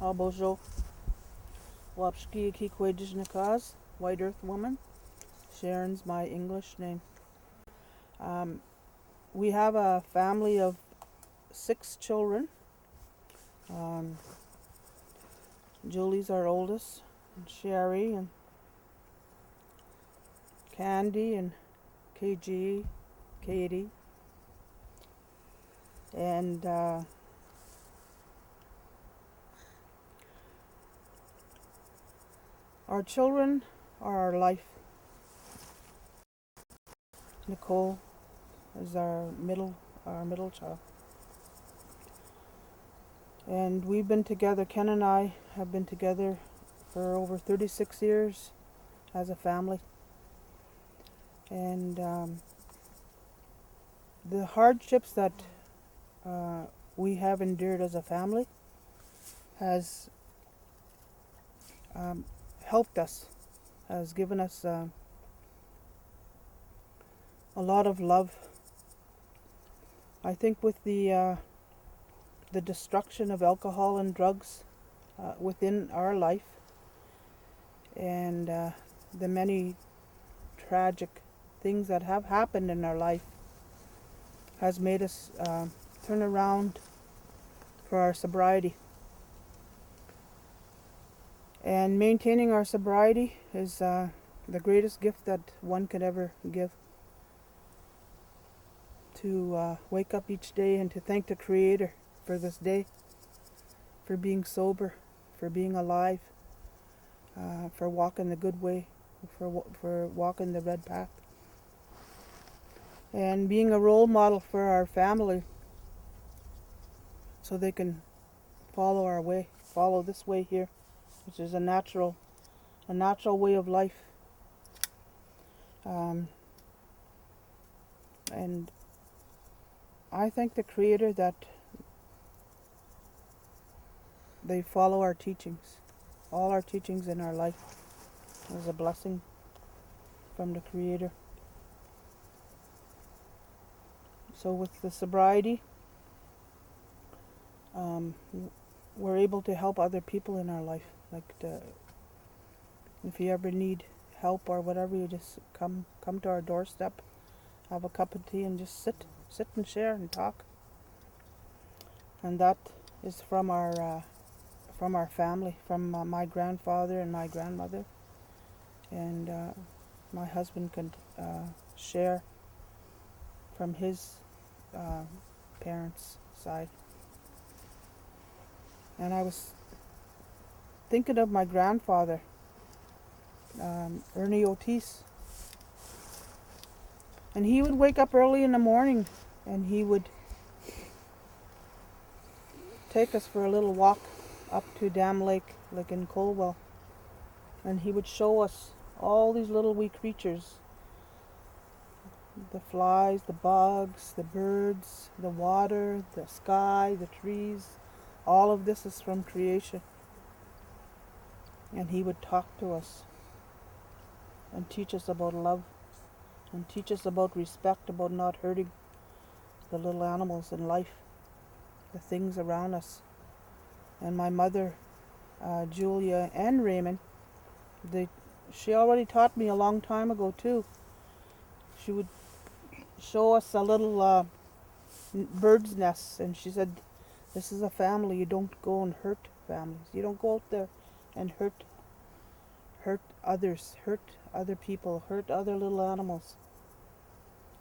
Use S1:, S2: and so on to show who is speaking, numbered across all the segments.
S1: Abojo, Wapshki Kikwe White Earth Woman. Sharon's my English name. We have a family of 6 children. Julie's our oldest, and Sherry and Candy and KG, Katie, and our children are our life. Nicole is our middle child. And we've been together, Ken and I have been together for over 36 years as a family. And the hardships that we have endured as a family has helped us, has given us a lot of love. I think with the destruction of alcohol and drugs within our life, and the many tragic things that have happened in our life, has made us turn around for our sobriety. And maintaining our sobriety is the greatest gift that one could ever give. To wake up each day and to thank the Creator for this day, for being sober, for being alive, for walking the good way, for walking the red path, and being a role model for our family, so they can follow our way, follow this way here, which is a natural way of life. And I thank the Creator that they follow our teachings. All our teachings in our life is a blessing from the Creator. So with the sobriety, we're able to help other people in our life. If you ever need help or whatever, you just come to our doorstep, have a cup of tea, and just sit and share and talk. And that is from our family, from my grandfather and my grandmother, and my husband could share from his parents' side. And I was thinking of my grandfather, Ernie Otis. And he would wake up early in the morning and he would take us for a little walk up to Dam Lake, like in Colwell. And he would show us all these little wee creatures. The flies, the bugs, the birds, the water, the sky, the trees. All of this is from creation. And he would talk to us and teach us about love, and teach us about respect, about not hurting the little animals in life, the things around us. And my mother, Julia and Raymond, she already taught me a long time ago too. She would show us a little bird's nest, and she said, this is a family, you don't go and hurt families. You don't go out there and hurt others, hurt other people, hurt other little animals.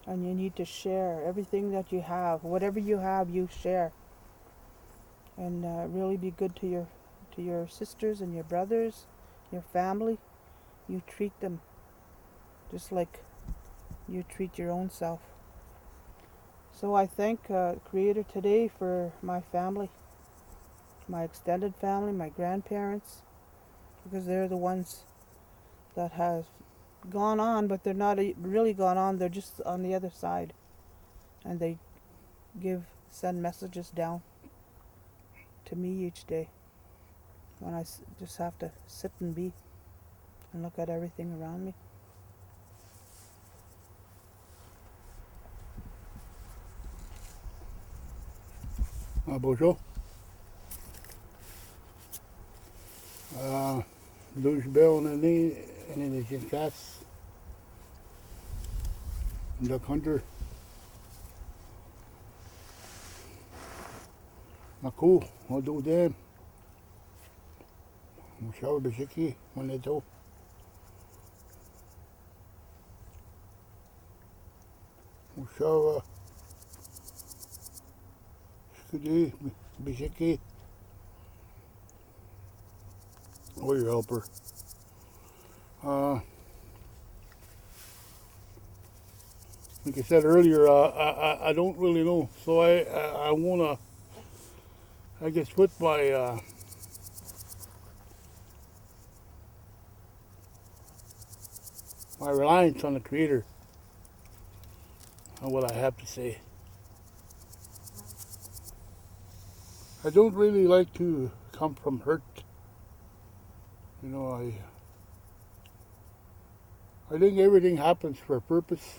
S1: And you need to share everything that you have. Whatever you have, you share. And really be good to your sisters and your brothers, your family. You treat them just like you treat your own self. So I thank Creator today for my family, my extended family, my grandparents, because they're the ones that have gone on, but they're not really gone on, they're just on the other side. And they send messages down to me each day when I just have to sit and be and look at everything around me.
S2: Bonjour. Dois bel na ne en de gas. Duck hunter. Naku, wat doe dan? Mouchou beziki, moneto. Mouchou skudi beziki. Oh, your helper. Like I said earlier, I don't really know, so I wanna, I guess, put my reliance on the Creator on what I have to say. I don't really like to come from hurt. You know, I think everything happens for a purpose,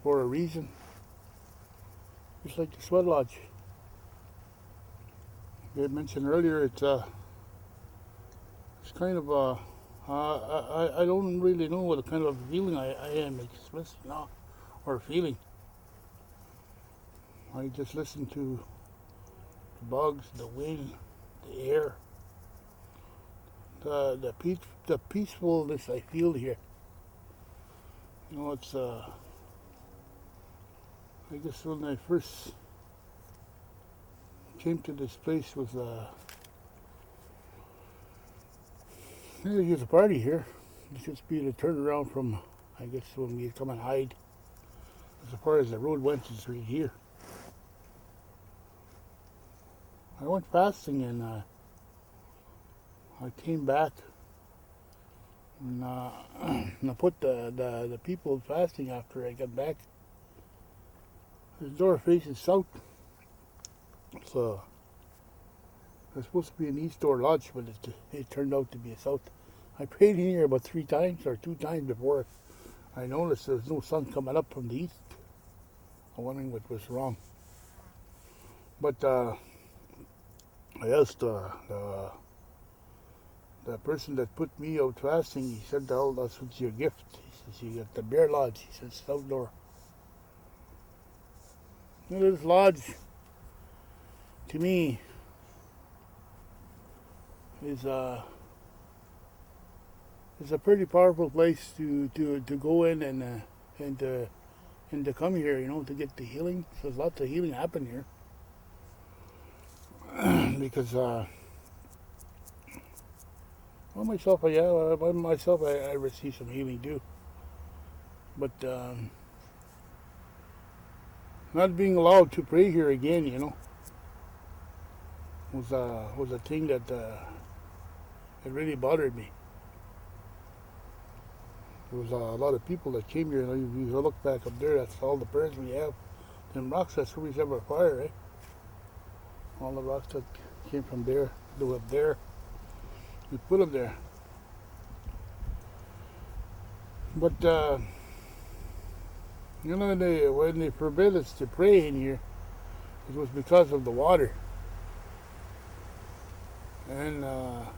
S2: for a reason. Just like the sweat lodge. I mentioned earlier, it's kind of I don't really know what kind of feeling I am expressing now, or feeling. I just listen to the bugs, the wind, the air, the peacefulness I feel here. You know, it's I guess when I first came to this place was there's a party here. It's just being a turnaround from, I guess, when we come and hide. As far as the road went, it's right here. I went fasting and I came back and I put the people fasting after I got back. The door faces south, so there's supposed to be an east door lodge, but it turned out to be a south. I prayed in here about 3 times or 2 times before I noticed there was no sun coming up from the east. I'm wondering what was wrong. But I asked the person that put me out fasting, he said, "Oh, that's what's your gift." He says, "You got the bear lodge." He said, "South door." You know, this lodge, to me, is a pretty powerful place to go in and to come here, you know, to get the healing. So there's lots of healing happen here. Because myself, I receive some healing too. But not being allowed to pray here again, you know, was a thing that it really bothered me. There was a lot of people that came here. You know, you look back up there, that's all the prayers we have. Them rocks, that's where we have our fire, right? All the rocks that came from there, they were up there. We put them there. But you know, when they forbid us to pray in here, it was because of the water. And I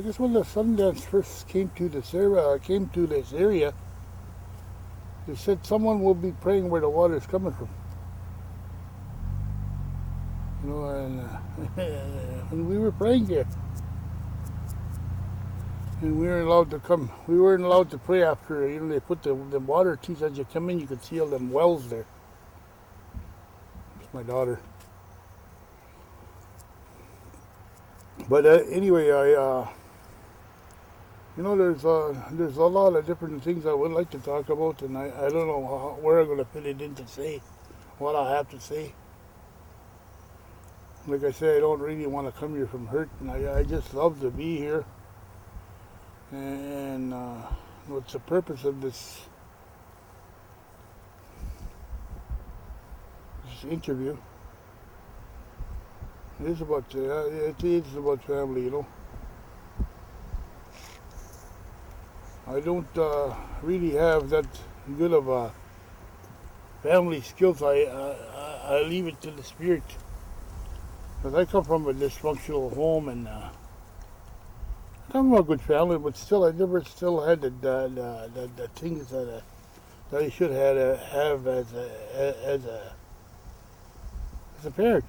S2: guess when the Sundance first came to this area, they said someone will be praying where the water is coming from. You know, and we were praying there. And we weren't allowed to come. We weren't allowed to pray after, you know, they put the water teeth as you come in, you could see all them wells there. It's my daughter. But anyway, you know, there's a lot of different things I would like to talk about, and I don't know where I'm going to fit it in to say what I have to say. Like I say, I don't really want to come here from hurt, and I just love to be here. And what's the purpose of this interview? It is about family, you know. I don't really have that good of family skills. I leave it to the spirit. Because I come from a dysfunctional home, and I'm a good family, but still, I never still had the things that I should have as a parent.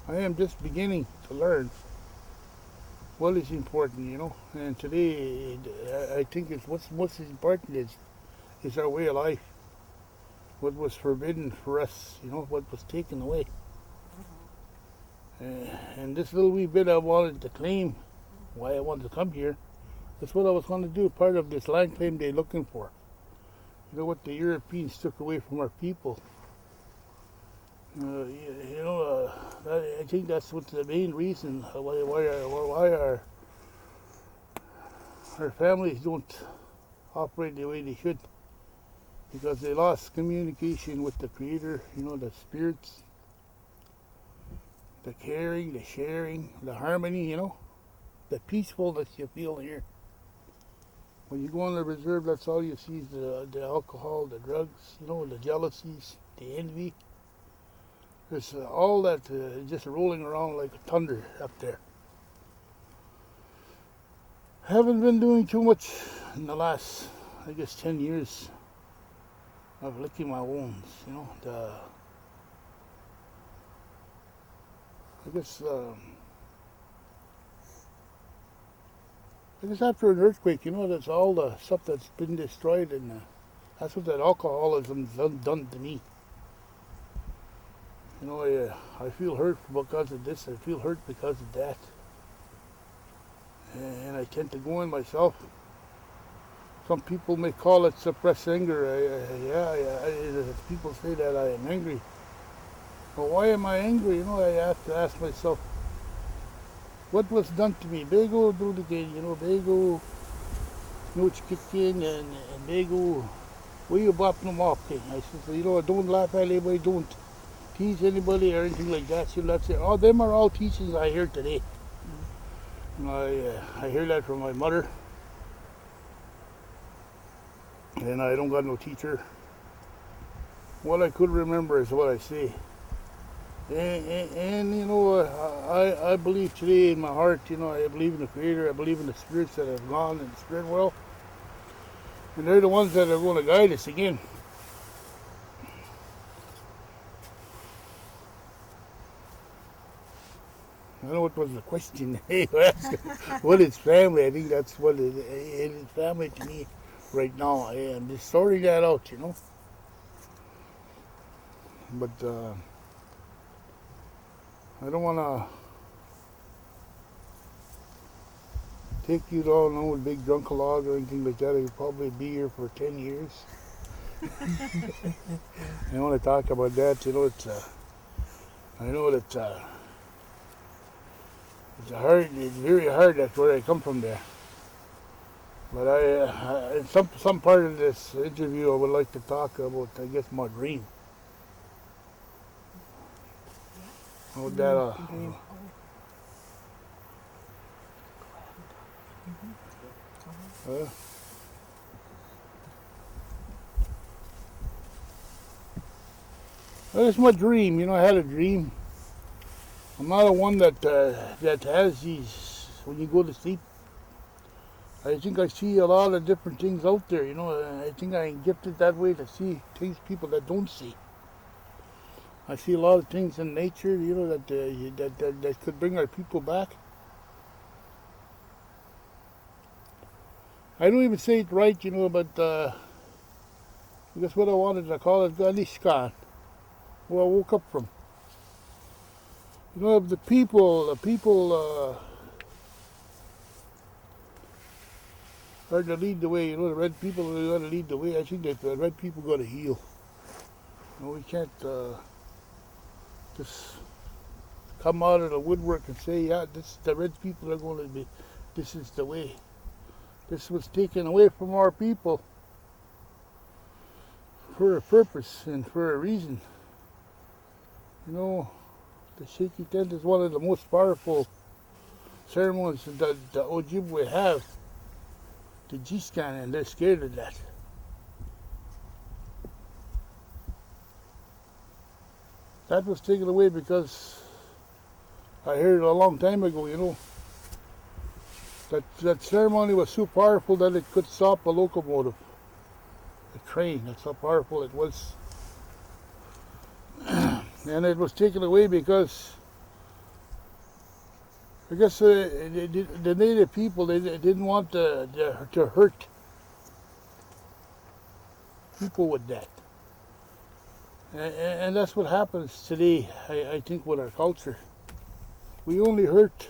S2: I am just beginning to learn what is important. And today, I think it's what's most important is our way of life. What was forbidden for us, what was taken away. And this little wee bit I wanted to claim, why I wanted to come here, that's what I was going to do, part of this land claim they're looking for. What the Europeans took away from our people. I think that's what's the main reason why our families don't operate the way they should. Because they lost communication with the Creator, the spirits, the caring, the sharing, the harmony, the peacefulness you feel here. When you go on the reserve, that's all you see is the alcohol, the drugs, the jealousies, the envy. There's all that just rolling around like thunder up there. Haven't been doing too much in the last, 10 years of licking my wounds, I guess after an earthquake, that's all the stuff that's been destroyed, and that's what that alcoholism's done to me. I feel hurt because of this, I feel hurt because of that. And I tend to go in myself. Some people may call it suppressed anger. People say that I am angry. But why am I angry? I have to ask myself, what was done to me? Bego do it again, Bego no chicken and Bego, where you bop them off, king? I said, don't laugh at anybody, don't tease anybody or anything like that. So that's it. Oh, them are all teachings I hear today. I hear that from my mother. And I don't got no teacher. What I could remember is what I say. And I believe today in my heart, I believe in the Creator, I believe in the spirits that have gone in the spirit world. And they're the ones that are going to guide us again. I don't know what was the question. What is family? I think that's what it is, family to me. Right now, I am just sorting that out, But I don't want to take you down on a big drunk log or anything like that. I could probably be here for 10 years. I want to talk about that. I know that it's very hard. That's where I come from there. But in some part of this interview, I would like to talk about, my dream. About that. It's my dream. I had a dream. I'm not the one that has these when you go to sleep. I think I see a lot of different things out there, I think I'm gifted that way to see things people that don't see. I see a lot of things in nature, that could bring our people back. I don't even say it right, but that's what I wanted to call it, Nishnaabeg, where I woke up from. The people are to lead the way. The red people are going to lead the way. I think that the red people got to heal. We can't just come out of the woodwork and say, the red people are going to be, this is the way. This was taken away from our people for a purpose and for a reason. The shaky tent is one of the most powerful ceremonies that the Ojibway have. The G-scan, and they're scared of that. That was taken away because I heard it a long time ago, That ceremony was so powerful that it could stop a locomotive, a train. That's how powerful it was. And it was taken away because I guess the native people, they didn't want to hurt people with that. And that's what happens today, I think, with our culture. We only hurt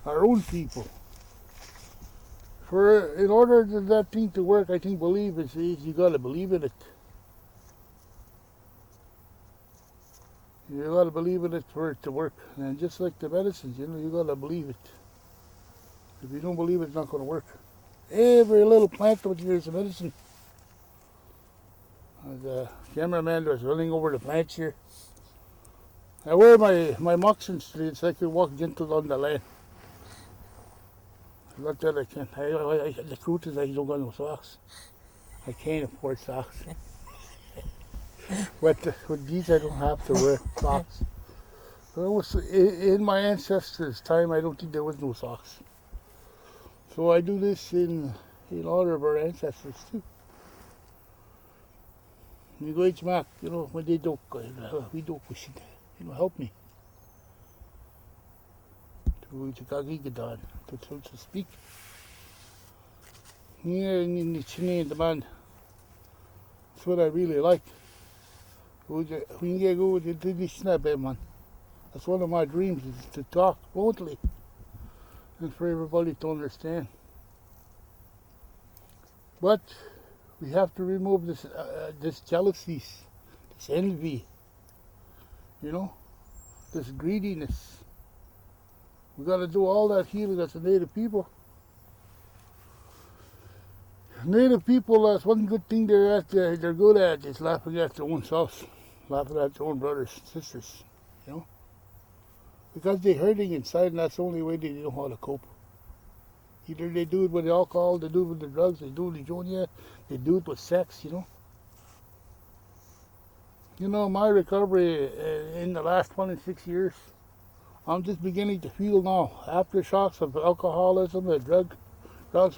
S2: our own people. In order for that thing to work, I think believe is you gotta believe in it. You gotta believe in it for it to work. And just like the medicines, you gotta believe it. If you don't believe it, it's not gonna work. Every little plant out here is a medicine. The cameraman was running over the plants here. I wear my moccasins today so I can walk gentle on the land. Not that I can. The truth is I don't got no socks. I can't afford socks. But with these I don't have to wear socks. In my ancestors' time, I don't think there was no socks. So I do this in honor of our ancestors too. You go Ojibway, when they don't, we don't wish it, help me. To kagigadan, to speak. Here in the Chinese demand. That's what I really like. When you go to the Nishnaabeg, man. That's one of my dreams, is to talk fluently and for everybody to understand. But we have to remove this jealousies, this envy, this greediness. We got to do all that healing as a native people. Native people, that's one good thing they're good at, is laughing at their own selves, laughing at their own brothers and sisters, because they're hurting inside, and that's the only way they know how to cope. Either they do it with the alcohol, they do it with the drugs, they do it with the jonia, they do it with sex, My recovery in the last 26 years, I'm just beginning to feel now, aftershocks of alcoholism and drugs,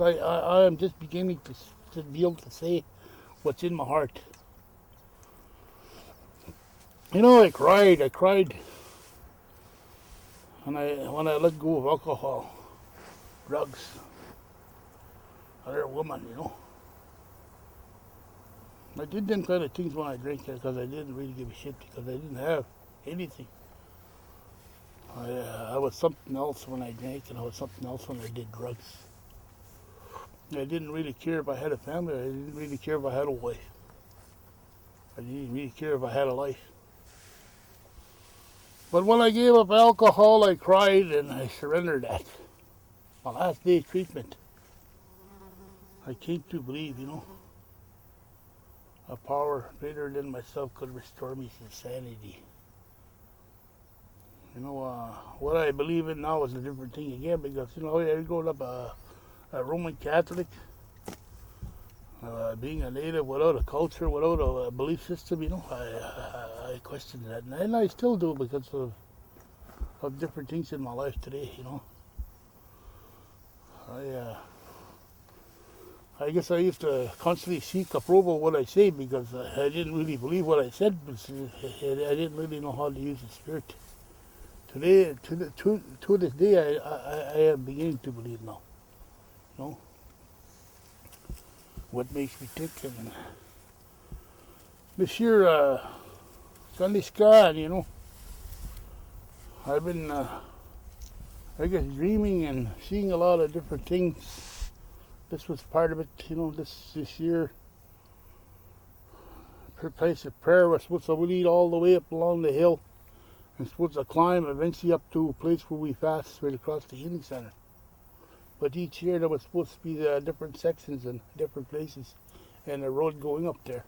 S2: I am just beginning to be able to say what's in my heart. I cried when I let go of alcohol, drugs, other woman, I did them kind of things when I drank because I didn't really give a shit, because I didn't have anything. I was something else when I drank, and I was something else when I did drugs. I didn't really care if I had a family. I didn't really care if I had a wife. I didn't really care if I had a life. But when I gave up alcohol, I cried and I surrendered that. My last day of treatment, I came to believe, a power greater than myself could restore me to sanity. What I believe in now is a different thing again, because, I grew up a Roman Catholic, being a native without a culture, without a belief system, I questioned that, and I still do because of different things in my life today, I guess I used to constantly seek approval of what I say, because I didn't really believe what I said, but I didn't really know how to use the Spirit. Today, to this day, I am beginning to believe now. What makes me tick, and this year, Sunday Sky, I've been, I guess, dreaming and seeing a lot of different things. This was part of it, this year. Place of prayer was supposed to lead all the way up along the hill, and supposed to climb eventually up to a place where we fast right across the healing center. But each year there was supposed to be different sections and different places, and a road going up there.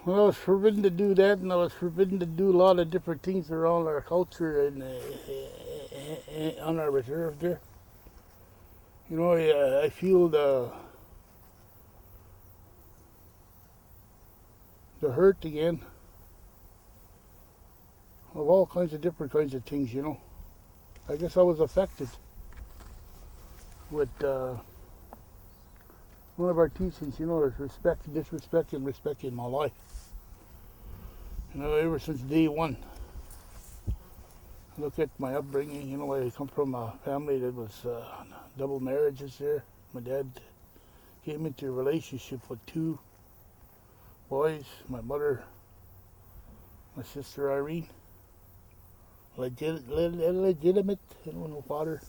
S2: Well, I was forbidden to do that, and I was forbidden to do a lot of different things around our culture and on our reserve there. I feel the hurt again of all kinds of different kinds of things, I guess I was affected with one of our teachings, there's respect, disrespect, and respect in my life. Ever since day one. Look at my upbringing, I come from a family that was double marriages there. My dad came into a relationship with two boys, my mother, my sister Irene. Legitimate, no father.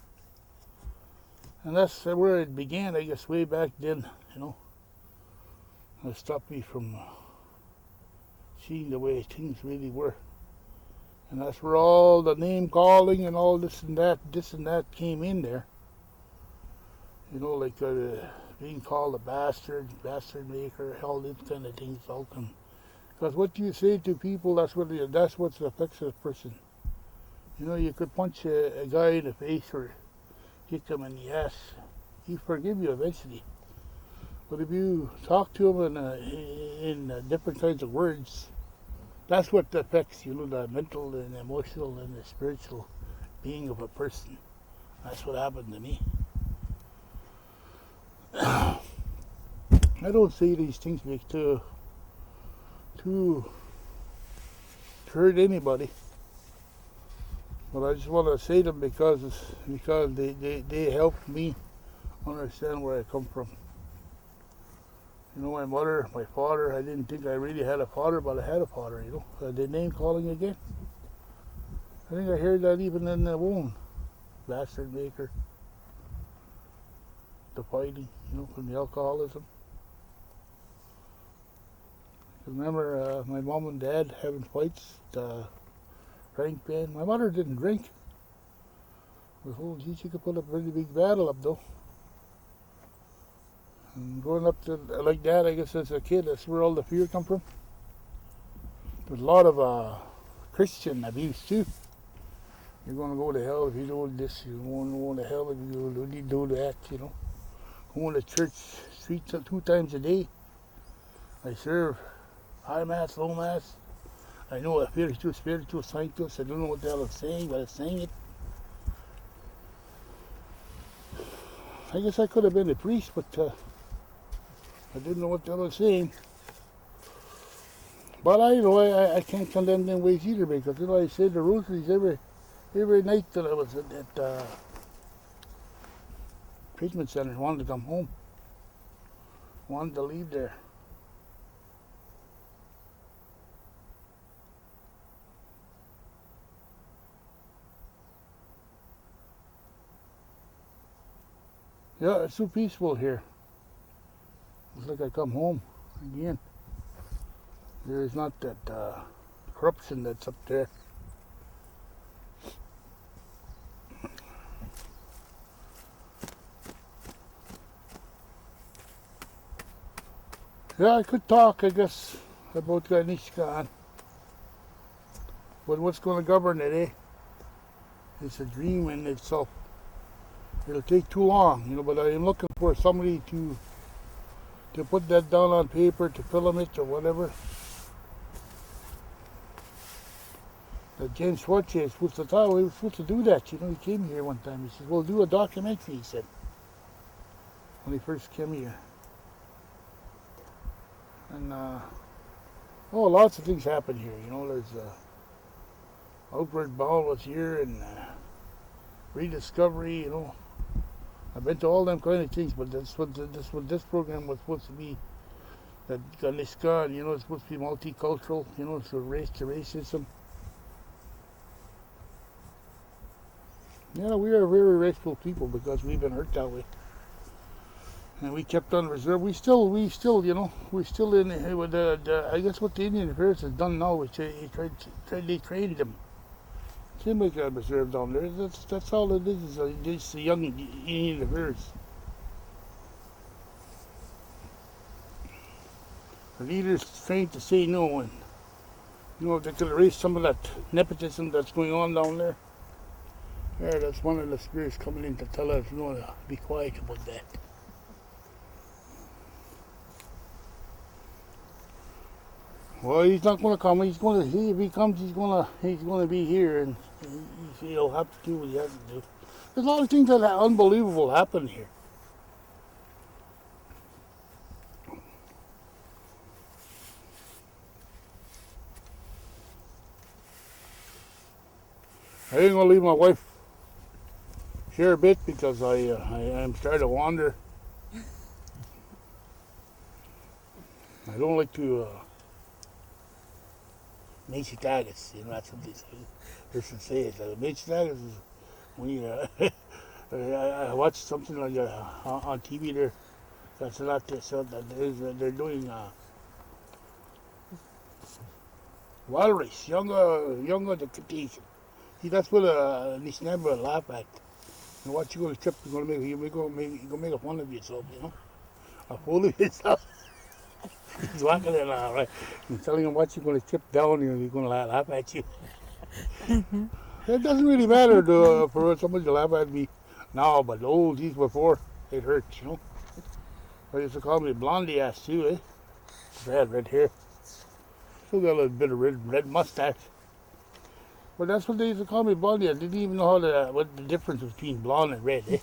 S2: And that's where it began, I guess, way back then, It stopped me from seeing the way things really were. And that's where all the name calling and all this and that came in there. Like being called a bastard maker, all these kind of things all come. Because what you say to people, that's what affects a person. You could punch a guy in the face or kick him in the ass. He forgive you eventually. But if you talk to him in different kinds of words, that's what affects, the mental and emotional and the spiritual being of a person. That's what happened to me. I don't say these things to hurt anybody, but I just want to say them because they helped me understand where I come from. My mother, my father, I didn't think I really had a father, but I had a father, The name calling again. I think I heard that even in the womb. Bastard maker. The fighting, from the alcoholism. Remember my mom and dad having fights, drank band. My mother didn't drink. But she could put a pretty big battle up though. And growing up like that, I guess as a kid, that's where all the fear come from. There's a lot of Christian abuse too. You're going to go to hell if you do this. You're going to go to hell if you do that, Going to church streets 2 times a day. I serve high mass, low mass. I know a spiritual scientist. I don't know what the hell I'm saying, but I'm saying it. I guess I could have been a priest, but I didn't know what the hell I was saying. But I can't condemn them ways either, because I said the rosaries every night that I was at treatment center. I wanted to come home. I wanted to leave there. Yeah, it's so peaceful here. It's like I come home again. There's not that corruption that's up there. Yeah, I could talk, I guess, about Nishnaabeg. But what's going to govern it, eh? It's a dream in itself. It'll take too long, but I am looking for somebody to put that down on paper, to film it or whatever. James Schwartz is supposed to tell, we were supposed to do that, He came here one time. He said, "We'll do a documentary," he said, when he first came here. And, lots of things happen here, There's Outward Bound was here, and Rediscovery, I've been to all them kind of things, but that's what this program was supposed to be. That Nishnaabeg, it's supposed to be multicultural, so race to racism. Yeah, we are very raceful people because we've been hurt that way, and we kept on reserve. We still, we're still in with I guess what the Indian Affairs has done now is they trained them. They make a reserve down there. That's all it is. It's the young Indian Affairs. The leaders trained to say no, and they could erase some of that nepotism that's going on down there. Yeah, that's one of the spirits coming in to tell us, to be quiet about that. Well, he's not going to come. If he comes, he's going to be here, and You'll have to do what you have to do. There's a lot of things that are unbelievable happen here. I ain't gonna leave my wife here a bit because I am starting to wander. I don't like to Michitagas, that's what they say. Person say it. Michitagas is when you I watched something like on TV there. That's a lot. So that they're doing wild race, younger the competition. See, that's what Nishnaabeg laugh at. And what you gonna trip? You're gonna make a fun of yourself, a fool of yourself. He's walking in right. And telling him what you're gonna trip down, you're gonna laugh at you. It doesn't really matter for somebody to laugh at me now, but the old days before, it hurts. They used to call me blondie ass too, eh? I had red hair. Still got a little bit of red mustache. But that's what they used to call me, blondie. I didn't even know what the difference between blonde and red, eh?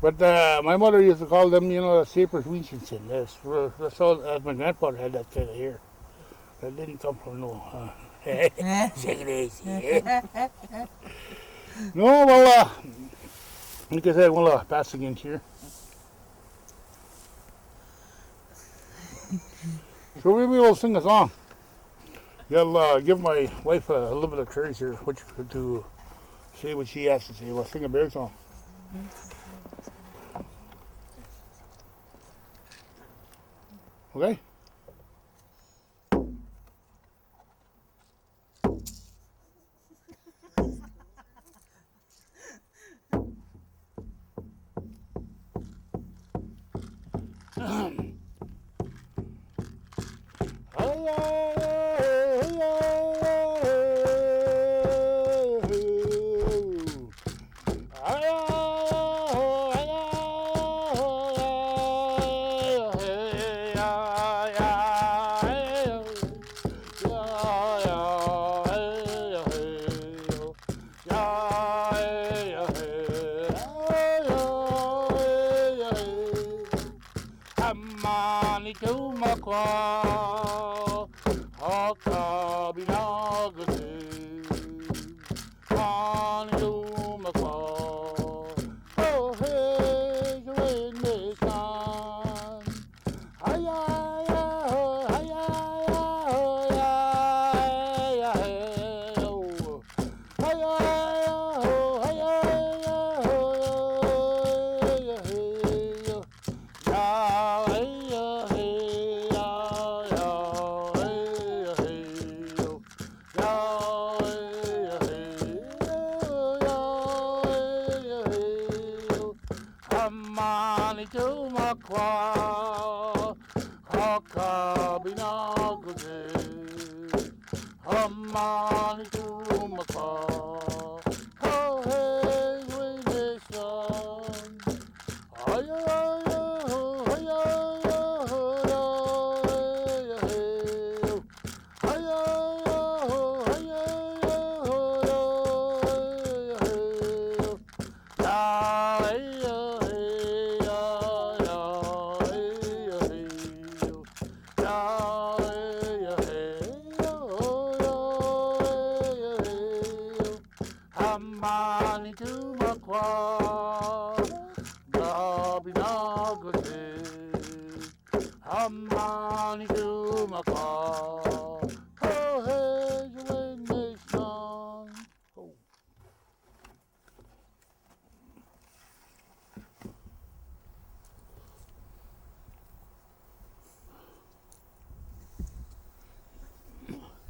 S2: But my mother used to call them, Sapers Winston. That's all. My grandfather had that kind of hair. That didn't come from no. Shake it easy. No, well, like I said, we'll pass again here. So maybe we'll sing a song. I'll give my wife a little bit of courage here to say what she has to say. We'll sing a bear song. Okay?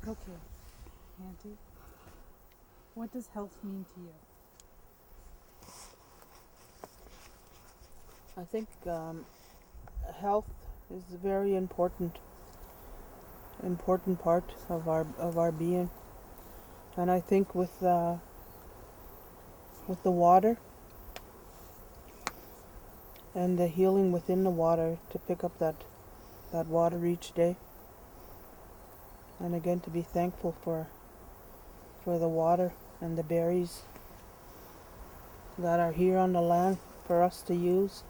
S3: Okay, Auntie, what does health mean to you?
S1: I think health is a very important part of our being, and I think with the water and the healing within the water, to pick up that water each day, and again to be thankful for for the water and the berries that are here on the land for us to use,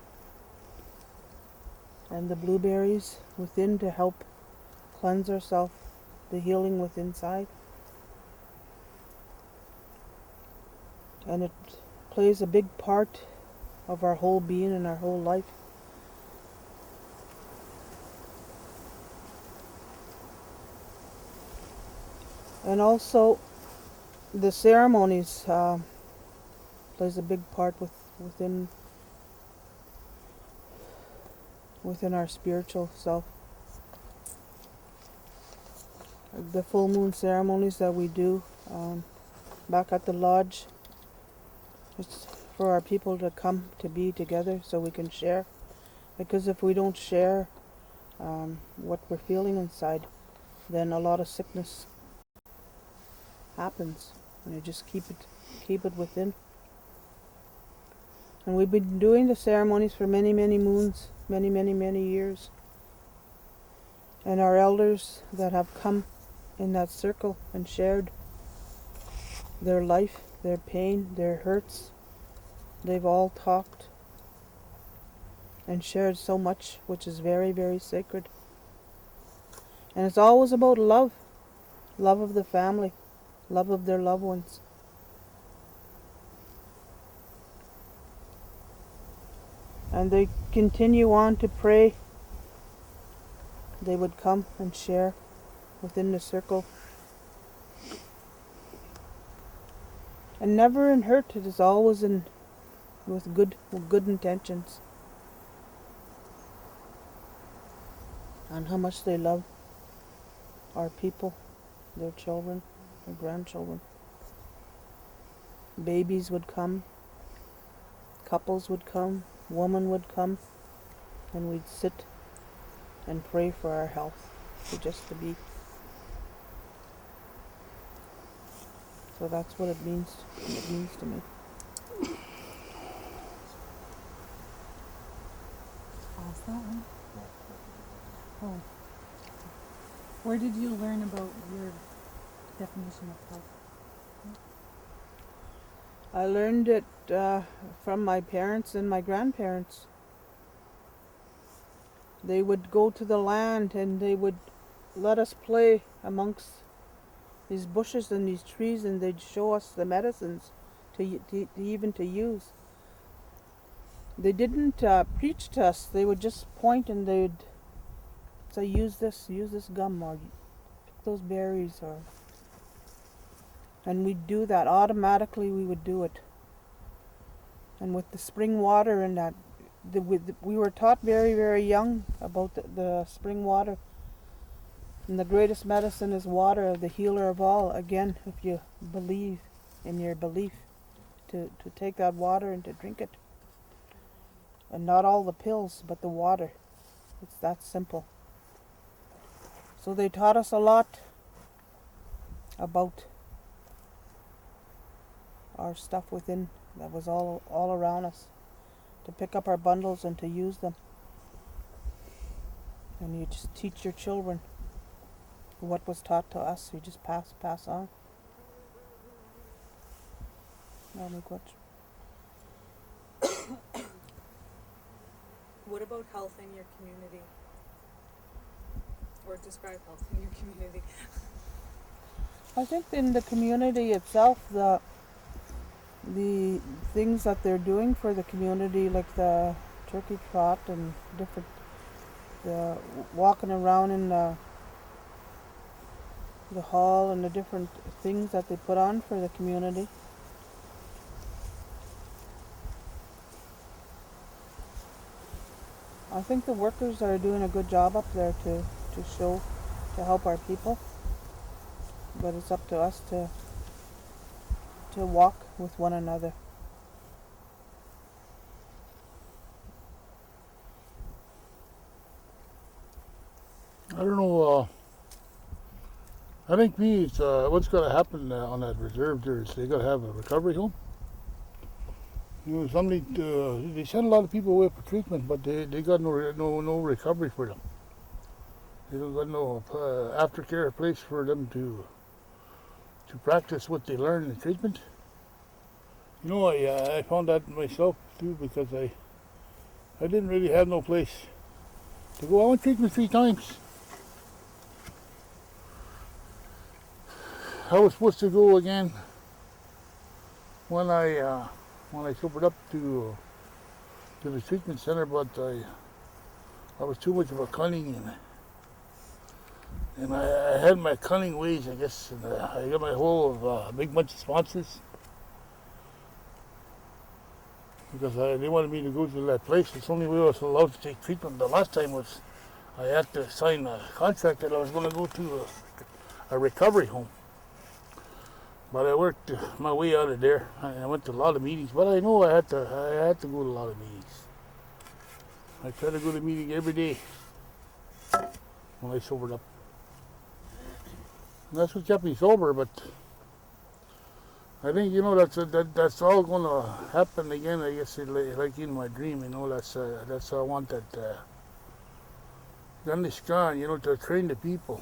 S1: and the blueberries within to help cleanse ourselves, the healing within inside. And it plays a big part of our whole being and our whole life. And also the ceremonies plays a big part within our spiritual self. The full moon ceremonies that we do back at the lodge, it's for our people to come to be together so we can share. Because if we don't share what we're feeling inside, then a lot of sickness happens, and you just keep it within. And we've been doing the ceremonies for many moons, many years. And our elders that have come in that circle and shared their life, their pain, their hurts, they've all talked and shared so much, which is very sacred. And it's always about love of the family, love of their loved ones. And they continue on to pray. They would come and share within the circle. And never in hurt, it is always with good intentions. And how much they love our people, their children, their grandchildren. Babies would come, couples would come, women would come, and we'd sit and pray for our health, just to be. So that's what it means to me.
S3: Pause that one. Oh. Where did you learn about your definition of health?
S1: I learned it from my parents and my grandparents. They would go to the land and they would let us play amongst these bushes and these trees, and they'd show us the medicines to use. They didn't preach to us. They would just point and they'd say, use this gum, or pick those berries, and we'd do that. Automatically we would do it. And with the spring water and that, we were taught very young about the spring water. And the greatest medicine is water, the healer of all. Again, if you believe in your belief, to take that water and to drink it. And not all the pills, but the water. It's that simple. So they taught us a lot about our stuff within that was all around us. To pick up our bundles and to use them. And you just teach your children what was taught to us. You just pass on.
S3: What about health in your community? Or describe health in your community.
S1: I think in the community itself, the things that they're doing for the community, like the turkey trot and different, walking around in the hall, and the different things that they put on for the community. I think the workers are doing a good job up there to help our people. But it's up to us to walk with one another.
S2: I don't know. I think it's what's going to happen on that reserve there is they got to have a recovery home. You know, somebody they send a lot of people away for treatment, but they got no recovery for them. They don't got no aftercare place for them to to practice what they learn in treatment. You know, I found that myself too because I didn't really have no place to go. I went treatment 3 times. I was supposed to go again when I sobered up to the treatment center, but I was too much of a cunning, and I had my cunning ways, I guess, and I got my whole of a big bunch of sponsors because they wanted me to go to that place. It's the only way I was allowed to take treatment. The last time was I had to sign a contract that I was going to go to a recovery home. But I worked my way out of there. I went to a lot of meetings, but I know I had to go to a lot of meetings. I tried to go to a meeting every day when I sobered up. And that's what kept me sober, but I think, you know, that's all going to happen again, I guess, like in my dream, you know, that's I want that Nishnaabeg, you know, to train the people.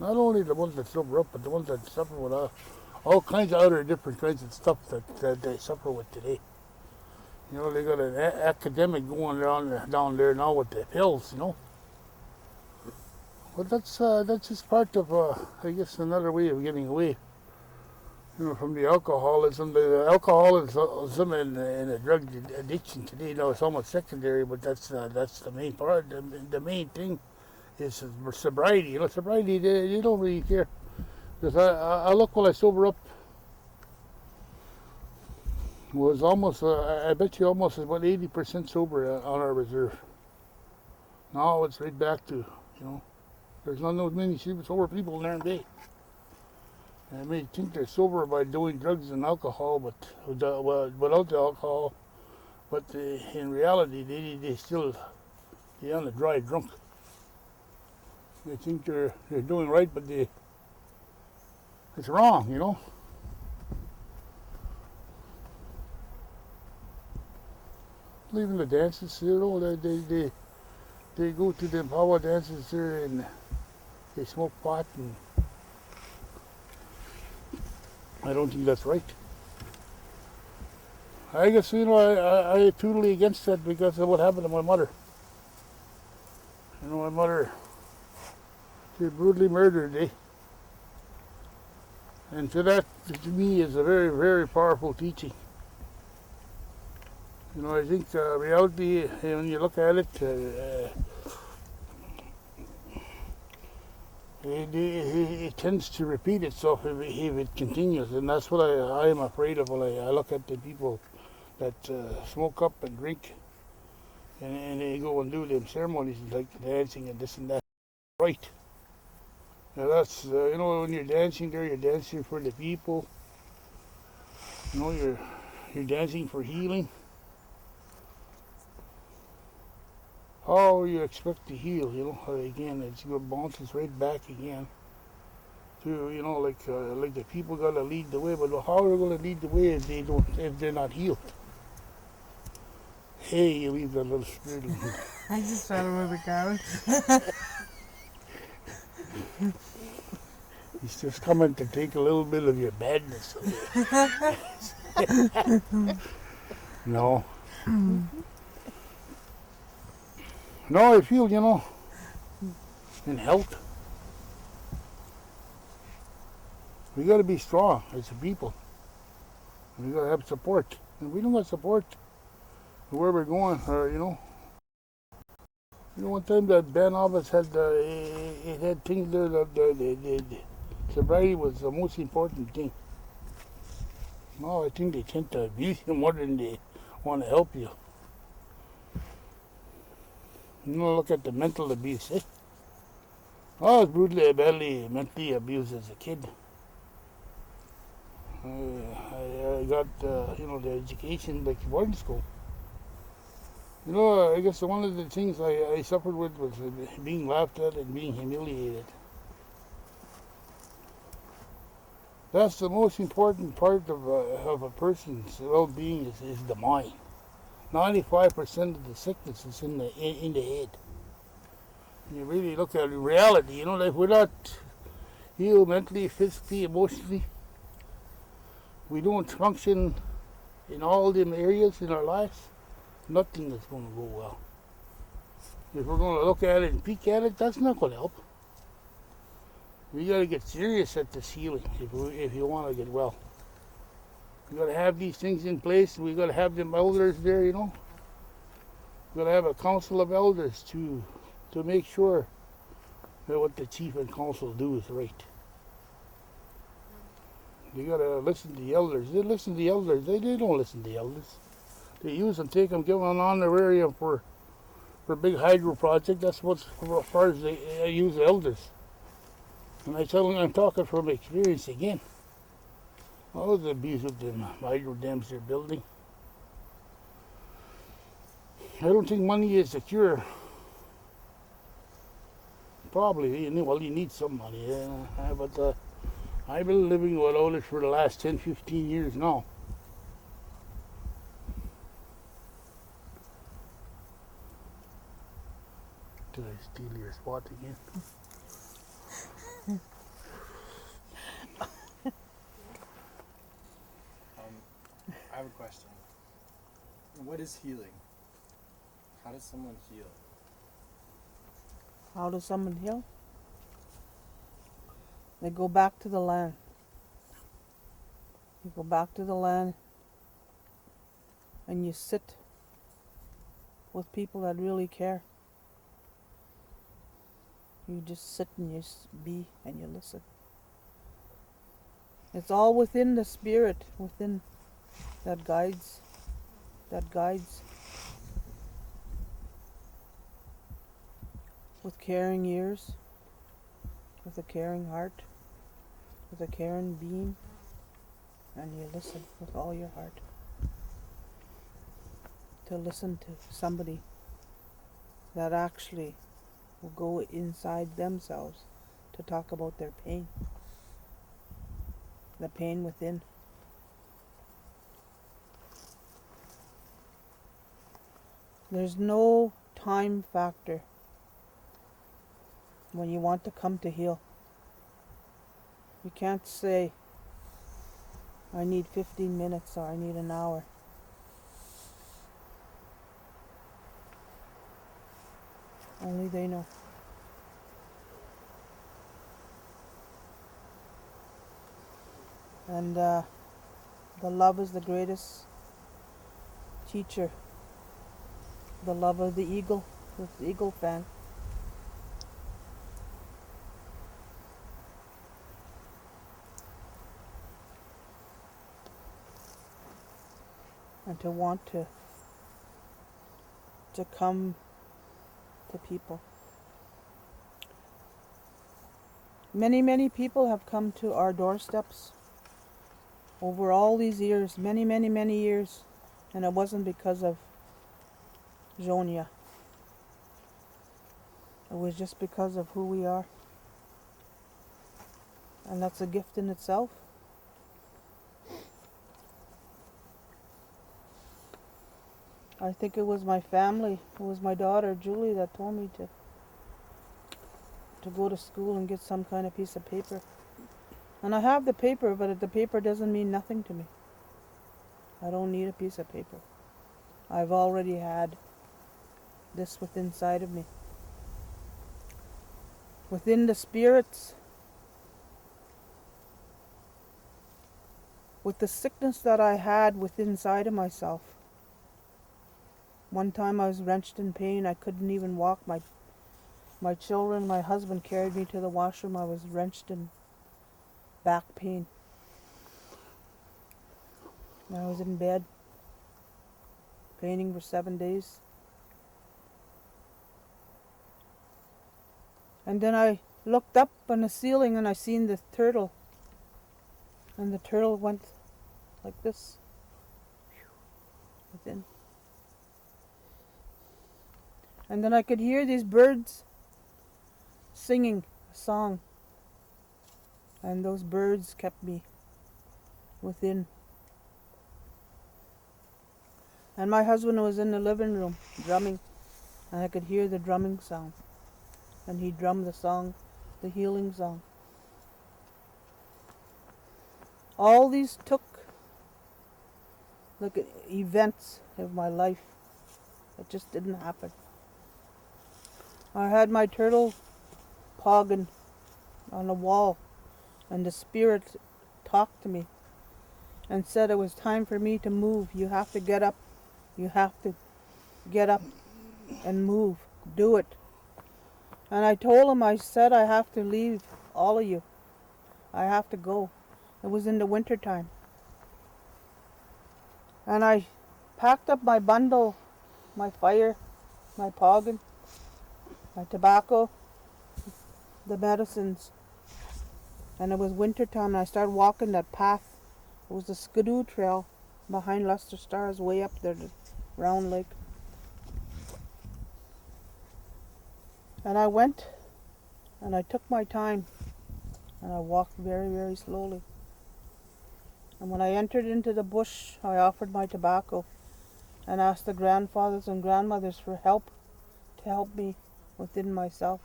S2: Not only the ones that sober up, but the ones that suffer with all kinds of other different kinds of stuff that they suffer with today. You know, they got an academic going down there now with the pills, you know. But that's just part of, I guess, another way of getting away, you know, from the alcoholism. The alcoholism and the drug addiction today, now it's almost secondary, but that's the main part. The main thing is sobriety. You know, sobriety, they don't really care. Because I look when I sober up, was almost, I bet you almost about 80% sober on our reserve. Now it's right back to, you know, there's not those many sober people in there today. I may think they're sober by doing drugs and alcohol, but without the alcohol, but in reality, they still, they're on the dry drunk. They think they're doing right, but it's wrong, you know. Even the dances, you know, they go to the power dances there and they smoke pot, and I don't think that's right. I guess, you know, I totally against that because of what happened to my mother. You know, my mother, she was brutally murdered, eh? And that, to me, is a very, very powerful teaching. You know, I think reality, when you look at it, it tends to repeat itself if it continues, and that's what I am afraid of when I look at the people that smoke up and drink, and they go and do them ceremonies like dancing and this and that. Right. Now that's, you know, when you're dancing there, you're dancing for the people. You know, you're dancing for healing. How you expect to heal, you know, again, it bounces right back again to, you know, like the people gotta lead the way, but how are they gonna lead the way if they're not healed? Hey, you leave that little spirit in here.
S3: I just thought of where we're going.
S2: He's just coming to take a little bit of your badness away. No. No, I feel, you know, in health, we got to be strong as a people. We got to have support. And we don't have support where we're going, you know. You know, one time that band office had, it had things there that the sobriety was the most important thing. No, I think they tend to abuse you more than they want to help you. You know, look at the mental abuse, eh? I was badly mentally abused as a kid. I got, you know, the education like boarding school. You know, I guess one of the things I suffered with was being laughed at and being humiliated. That's the most important part of a person's well-being is the mind. 95% of the sickness is in the head. You really look at reality, you know, if we're not, heal mentally, physically, emotionally, we don't function in all them areas in our lives, nothing is going to go well. If we're going to look at it and peek at it, that's not going to help. We got to get serious at this healing if you want to get well. We got to have these things in place. We got to have them elders there, you know. We got to have a council of elders to make sure that what the chief and council do is right. You got to listen to the elders. They listen to the elders. They don't listen to the elders. They use them, take them, give them an honorarium for a big hydro project. That's what's as far as they use the elders. And I tell them, I'm talking from experience again. All of the abuse of them hydro dams they're building. I don't think money is the cure. Probably, well, you need some money. But I've been living without it for the last 10, 15 years now. Did I steal your spot again?
S4: I have a question. What is healing? How does someone heal?
S1: How does someone heal? They go back to the land. You go back to the land and you sit with people that really care. You just sit and you be and you listen. It's all within the spirit, within that guides. With caring ears, with a caring heart, with a caring being, and you listen with all your heart. To listen to somebody that actually will go inside themselves to talk about their pain, the pain within. There's no time factor when you want to come to heal. You can't say, I need 15 minutes or I need an hour. Only they know. And the love is the greatest teacher. The love of the eagle, with the eagle fan. And to want to come to people. Many people have come to our doorsteps over all these years, many years, and it wasn't because of Jonia. It was just because of who we are. And that's a gift in itself. I think it was my family, it was my daughter Julie that told me to go to school and get some kind of piece of paper. And I have the paper, but the paper doesn't mean nothing to me. I don't need a piece of paper. I've already had this within inside of me. Within the spirits, with the sickness that I had within inside of myself. One time I was wrenched in pain. I couldn't even walk. My children, my husband carried me to the washroom. I was wrenched in back pain. I was in bed, paining for 7 days. And then I looked up on the ceiling and I seen the turtle. And the turtle went like this, within. And then I could hear these birds singing a song. And those birds kept me within. And my husband was in the living room drumming. And I could hear the drumming sound. And he drummed the song, the healing song. All these took like events of my life. It just didn't happen. I had my turtle poggin on the wall, and the spirit talked to me and said it was time for me to move. You have to get up. You have to get up and move. Do it. And I told him, I said, I have to leave all of you. I have to go. It was in the winter time. And I packed up my bundle, my fire, my poggin, my tobacco, the medicines. And it was winter time, and I started walking that path. It was the Skidoo Trail behind Lester Stars, way up there, the Round Lake. And I went, and I took my time, and I walked very, very slowly. And when I entered into the bush, I offered my tobacco and asked the grandfathers and grandmothers for help, to help me within myself.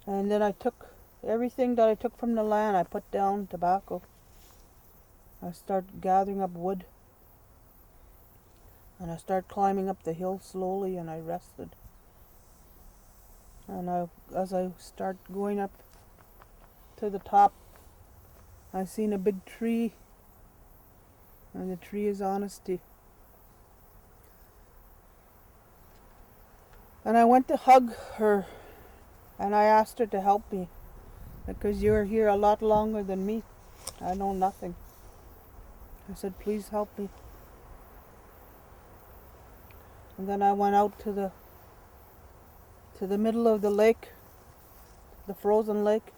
S1: And then I took everything that I took from the land. I put down tobacco. I started gathering up wood. And I started climbing up the hill slowly, and I rested. And as I started going up to the top, I seen a big tree, and the tree is honesty. And I went to hug her, and I asked her to help me, because you're here a lot longer than me. I know nothing. I said, please help me. And then I went out to the middle of the lake, the frozen lake,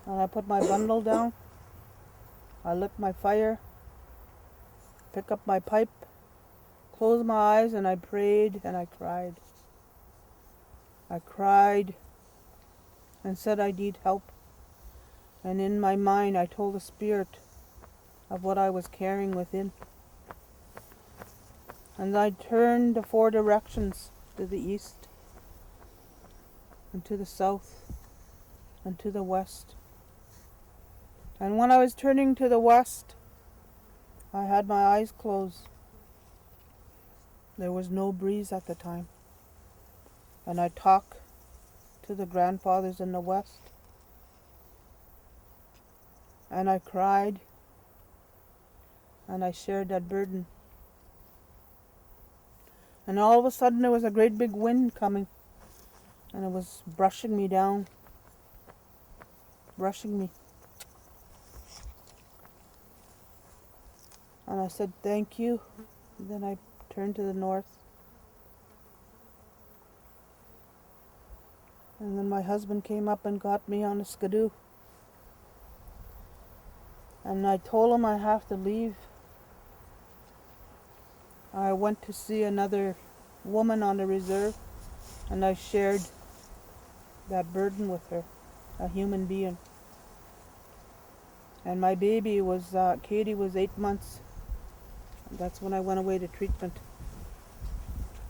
S1: and I put my bundle down. I lit my fire, picked up my pipe, closed my eyes, and I prayed and I cried. I cried and said I need help. And in my mind I told the spirit of what I was carrying within. And I turned the 4 directions, to the east, and to the south, and to the west. And when I was turning to the west, I had my eyes closed. There was no breeze at the time. And I talked to the grandfathers in the west. And I cried. And I shared that burden. And all of a sudden there was a great big wind coming. And it was brushing me down. Brushing me. And I said, thank you. And then I turned to the north. And then my husband came up and got me on a skidoo. And I told him I have to leave. I went to see another woman on the reserve, and I shared that burden with her, a human being. And my baby was, Katie was 8 months. That's when I went away to treatment.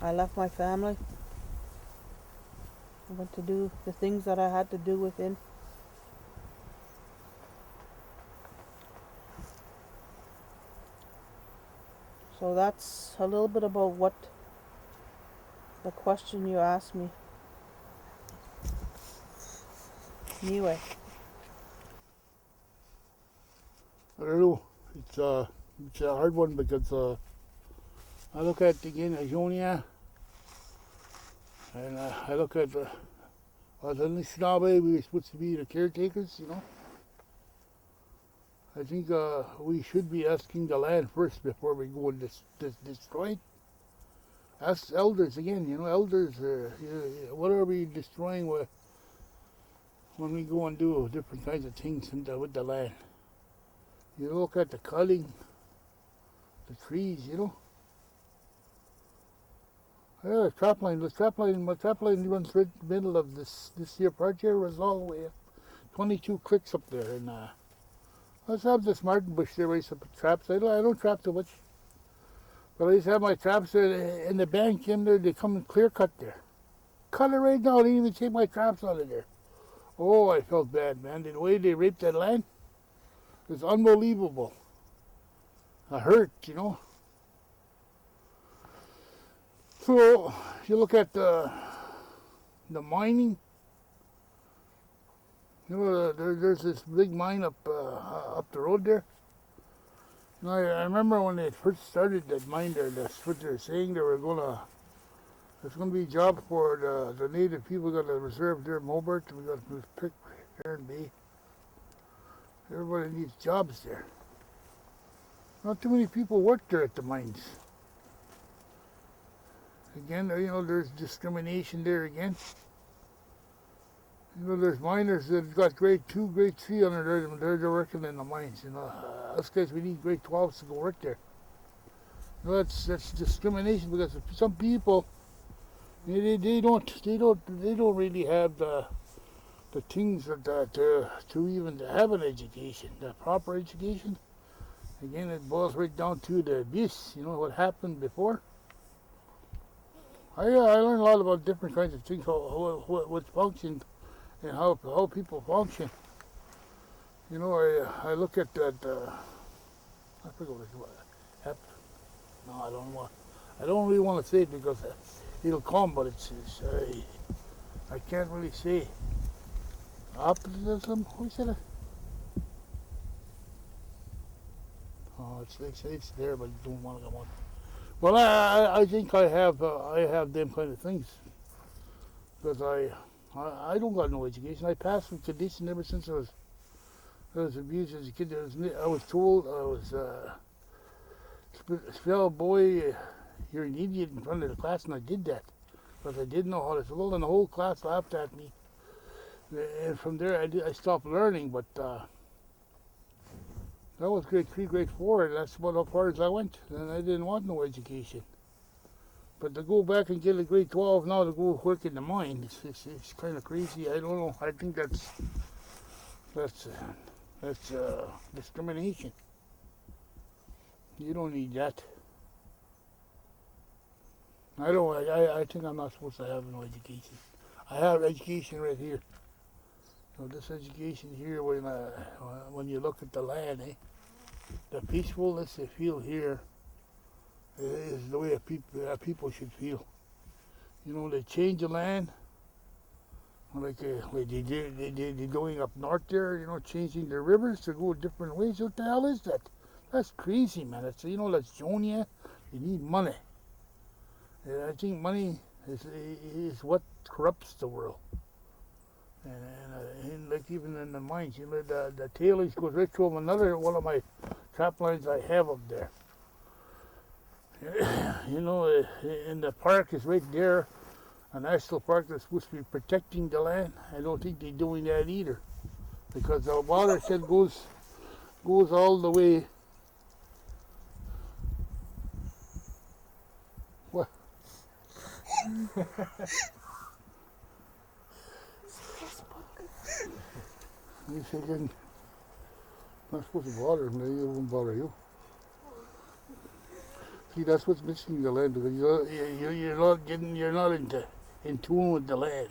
S1: I left my family. I went to do the things that I had to do within. So that's a little bit about what the question you asked me. Anyway.
S2: I don't know. It's a hard one because I look at again Ajonia, and I look at the Nishnaabeg. We were supposed to be the caretakers, you know. I think we should be asking the land first before we go and destroy it. Ask elders again, you know, elders, what are we destroying when we go and do different kinds of things with the land? You look at the culling, the trees, you know. Yeah, the trap line runs right in the middle of this here part here was all the way up. 22 clicks up there, and let's have this martin bush there where I used to put traps. I don't trap too much. But I used to have my traps there in the bank in there. They come and clear cut there. Cut it right now. They didn't even take my traps out of there. Oh, I felt bad, man. The way they raped that land is unbelievable. I hurt, you know. So you look at the mining. You know, there's this big mine up the road there. You know, I remember when they first started that mine there. That's what they're saying. There's gonna be a job for the native people. Got to reserve their Mobert. We got to pick Sharon Bay. Everybody needs jobs there. Not too many people work there at the mines. Again, you know, there's discrimination there again. You know, there's miners that got grade 2, grade 3 under there. They're working in the mines. You know, us guys, we need grade 12s to go work there. You know, that's discrimination because some people they don't really have the things that to even have an education, the proper education. Again, it boils right down to the abuse. You know what happened before. I learned a lot about different kinds of things, what functioned and how people function. You know, I look at that. I forget what it was. No, I don't really want to say it because it'll come, but I can't really say. Optimism? Who said it? Oh, it's there, but I don't want to go on. Well, I think I have them kind of things because I don't got no education. I passed with condition ever since I was abused as a kid. I was told I was spell boy, you're an idiot in front of the class, and I did that because I didn't know how to spell, and the whole class laughed at me. And from there, I stopped learning, but that was grade 3, grade 4, and that's about how far as I went. And I didn't want no education. But to go back and get a grade 12 now to go work in the mine, it's kind of crazy. I don't know. I think that's discrimination. You don't need that. I think I'm not supposed to have no education. I have education right here. So this education here, when you look at the land, the peacefulness they feel here is the way people should feel. You know, they change the land, like they're going up north there. You know, changing the rivers to go different ways. What the hell is that? That's crazy, man. That's that's Jonia. You need money. And I think money is what corrupts the world. And like even in the mines, you know, the tailings goes right through them. Another one of my trap lines I have up there. You know, and the park is right there, a national park that's supposed to be protecting the land. I don't think they're doing that either, because the watershed goes all the way. What? You said you're not supposed to bother me. It won't bother you. See, that's what's missing the land, because you're not in tune with the land.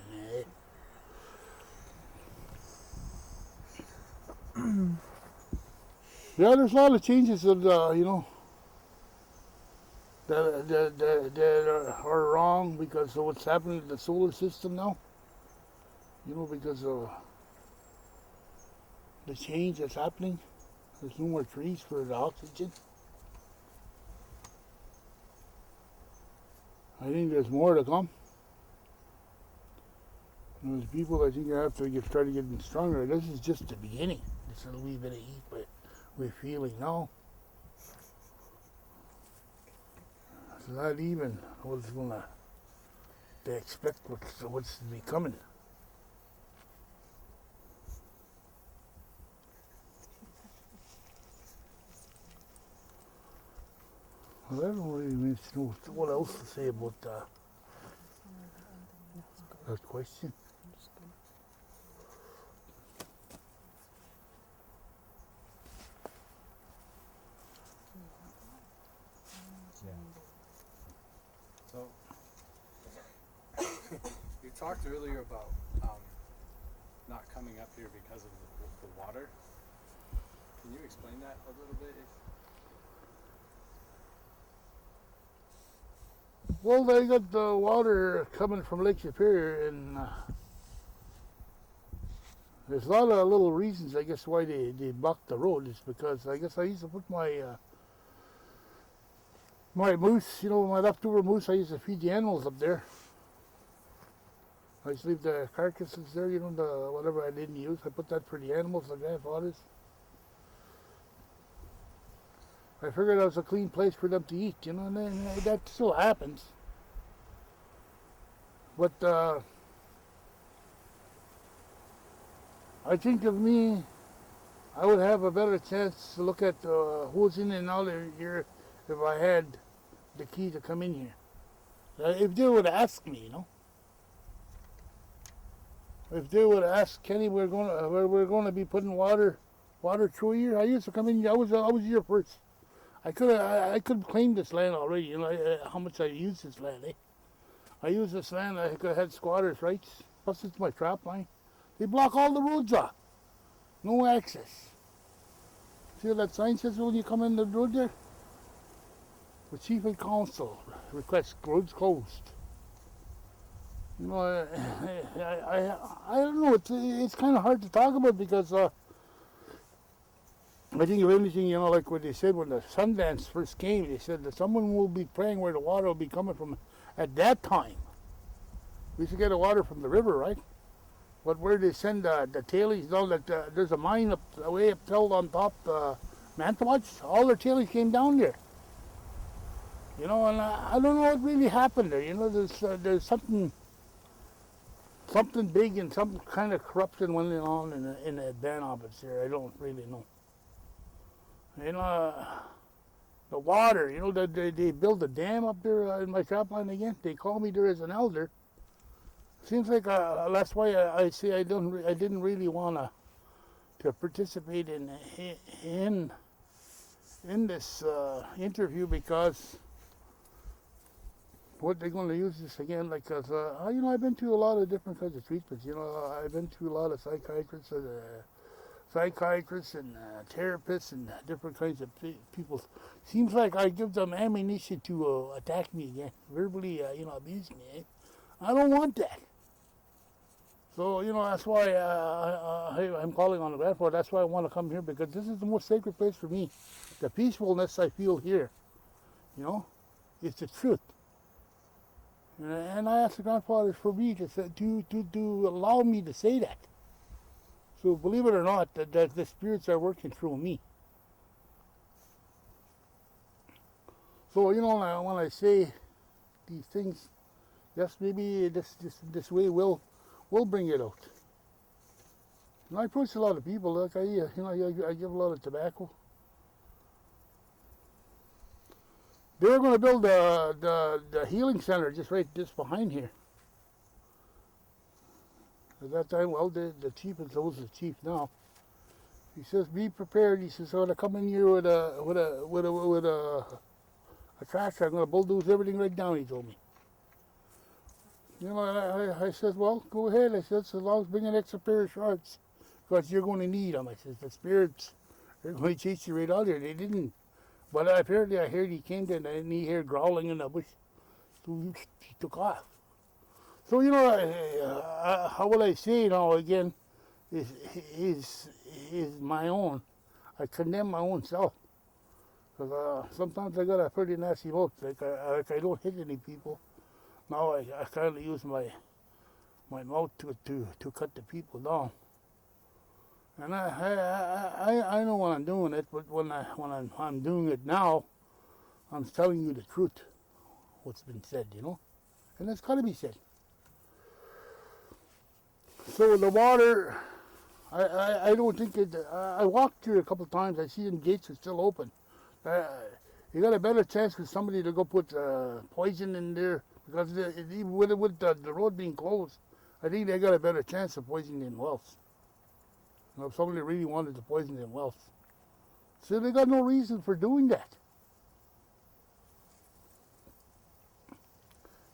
S2: Yeah, there's a lot of changes that that are wrong because of what's happening to the solar system now. You know, because of the change that's happening. There's no more trees for the oxygen. I think there's more to come. There's people I think have to try to get stronger. This is just the beginning. This is a wee bit of heat, but we're feeling now. It's not even what's they expect what's to be coming. Well, I don't really know what else to say about that question.
S4: So, you talked earlier about not coming up here because of the water. Can you explain that a little bit?
S2: Well, they got the water coming from Lake Superior, and there's a lot of little reasons, I guess, why they blocked the road. It's because I guess I used to put my moose, my leftover moose, I used to feed the animals up there. I used to leave the carcasses there, the whatever I didn't use. I put that for the animals, the grandfathers. I figured that was a clean place for them to eat, and then that still happens. But I think of me, I would have a better chance to look at who's in and out of here if I had the key to come in here. If they would ask me, if they would ask Kenny, we're going to be putting water through here. I used to come in. I was here first. I could claim this land already. How much I use this land. I use this land. I could have had squatters' rights. Plus, it's my trap line. They block all the roads off. No access. See what that sign says when you come in the road there? The chief and council requests roads closed. I don't know. It's kind of hard to talk about because I think if anything, like what they said when the Sundance first came, they said that someone will be praying where the water will be coming from. At that time, we used to get the water from the river, right? But where they send the tailings down, there's a mine way up on top, Mantawatch, all their tailings came down there. And I don't know what really happened there. There's something big and some kind of corruption went on in the band office here. I don't really know. The water, they built a dam up there in my trap line again. They call me there as an elder. Seems like that's why I say I didn't really want to participate in this interview because what they're going to use this again, because I've been to a lot of different kinds of treatments. I've been to a lot of psychiatrists and therapists and different kinds of people. Seems like I give them ammunition to attack me again, verbally, abuse me. I don't want that. So, that's why I'm calling on the grandfather. That's why I want to come here, because this is the most sacred place for me. The peacefulness I feel here, it's the truth. And I asked the grandfather for me to allow me to say that. So believe it or not, that the spirits are working through me. So when I say these things, yes, maybe this way will bring it out. And I approach a lot of people. Like I give a lot of tobacco. They were going to build the healing center just behind here. At that time, the chief is the chief now. He says, "Be prepared." He says, "I'm going to come in here with a tractor. I'm going to bulldoze everything right down." He told me. I said, "Well, go ahead." I said, "So long as bring an extra pair of shorts, because you're going to need them." I said, "The spirits are going to chase you right out here." They didn't. But apparently I heard he came there and he heard growling in the bush. So he took off. So, how will I say again, is my own. I condemn my own self. Because sometimes I got a pretty nasty mouth. Like I don't hit any people. Now I kind of use my mouth to cut the people down. And I know when I'm doing it, but when I'm doing it now, I'm telling you the truth, what's been said, and it's got to be said. So the water, I don't think it. I walked here a couple of times. I see the gates are still open. You got a better chance with somebody to go put poison in there, because even with the road being closed, I think they got a better chance of poisoning wells. If somebody really wanted to poison their wells. So they got no reason for doing that.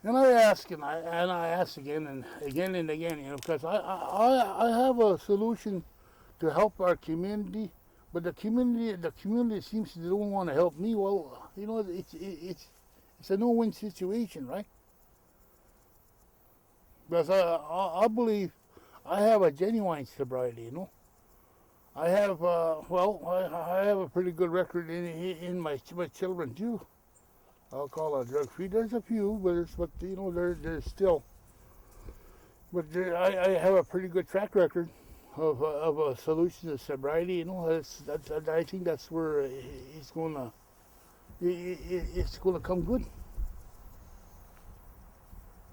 S2: And I ask and I ask again and again, because I have a solution to help our community, but the community seems to don't want to help me. Well, it's a no-win situation, right? Because I believe I have a genuine sobriety. I have I have a pretty good record in my children too. Alcohol and drug free. There's a few, but there's still. But I have a pretty good track record of a solution to sobriety. I think that's where it's gonna come good.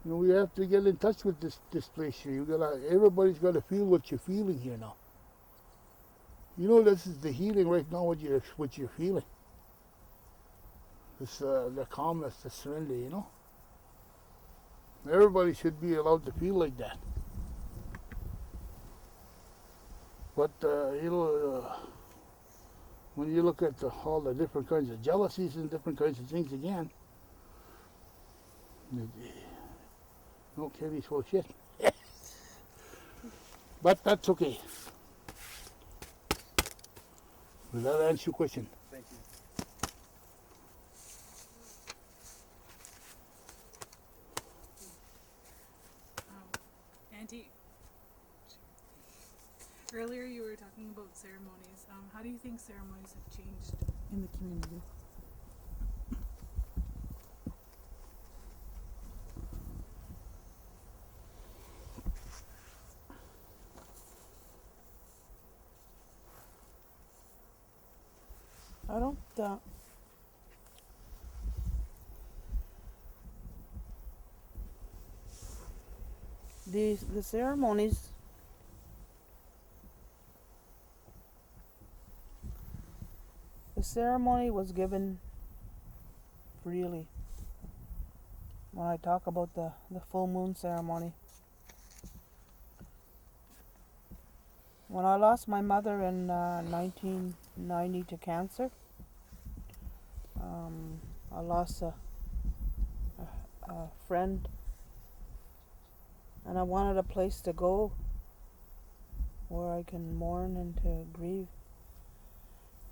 S2: We have to get in touch with this place here. Everybody's got to feel what you're feeling here now. This is the healing right now. What you're feeling. This the calmness, the serenity. Everybody should be allowed to feel like that. But when you look at all the different kinds of jealousies and different kinds of things again, can't be so shit. But that's okay. Does that answer your question?
S4: Thank you.
S3: Auntie, earlier you were talking about ceremonies. How do you think ceremonies have changed in the community?
S1: I don't. The ceremonies. The ceremony was given freely. When I talk about the full moon ceremony. When I lost my mother in 1990 to cancer, I lost a friend, and I wanted a place to go where I can mourn and to grieve.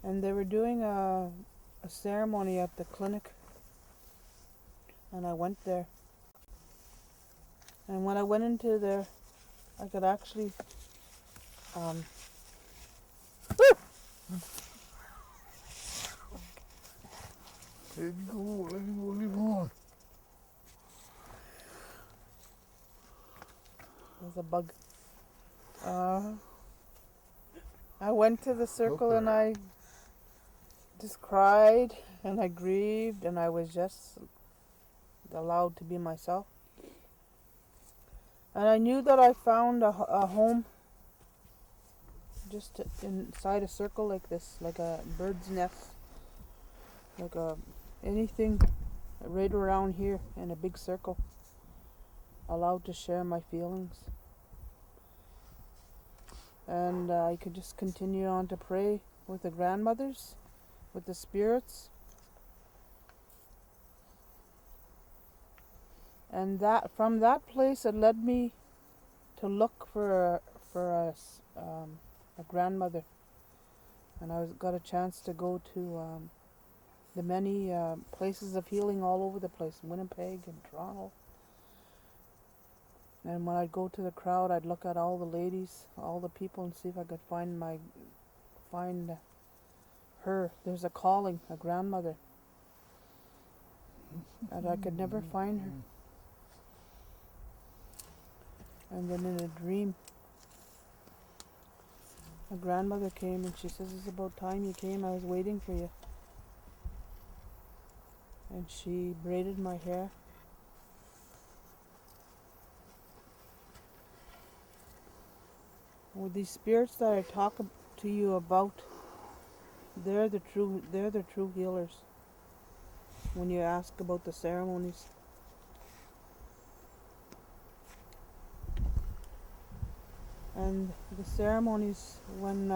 S1: And they were doing a ceremony at the clinic, and I went there. And when I went into there, I could actually
S2: Let it go, leave on.
S1: there's a bug. I went to the circle and I just cried and I grieved and I was just allowed to be myself. And I knew that I found a home just inside a circle like this, like a bird's nest, like anything right around here in a big circle, allowed to share my feelings. And I could just continue on to pray with the grandmothers, with the spirits. And that from that place it led me to look for a grandmother. And I got a chance to go to the many places of healing all over the place, Winnipeg and Toronto. And when I'd go to the crowd, I'd look at all the ladies, all the people, and see if I could find her. There's a calling, a grandmother, and I could never find her. And then in a dream, a grandmother came and she says, "It's about time you came. I was waiting for you." And she braided my hair. With these spirits that I talk to you about, they're the true healers. When you ask about the ceremonies. And the ceremonies, when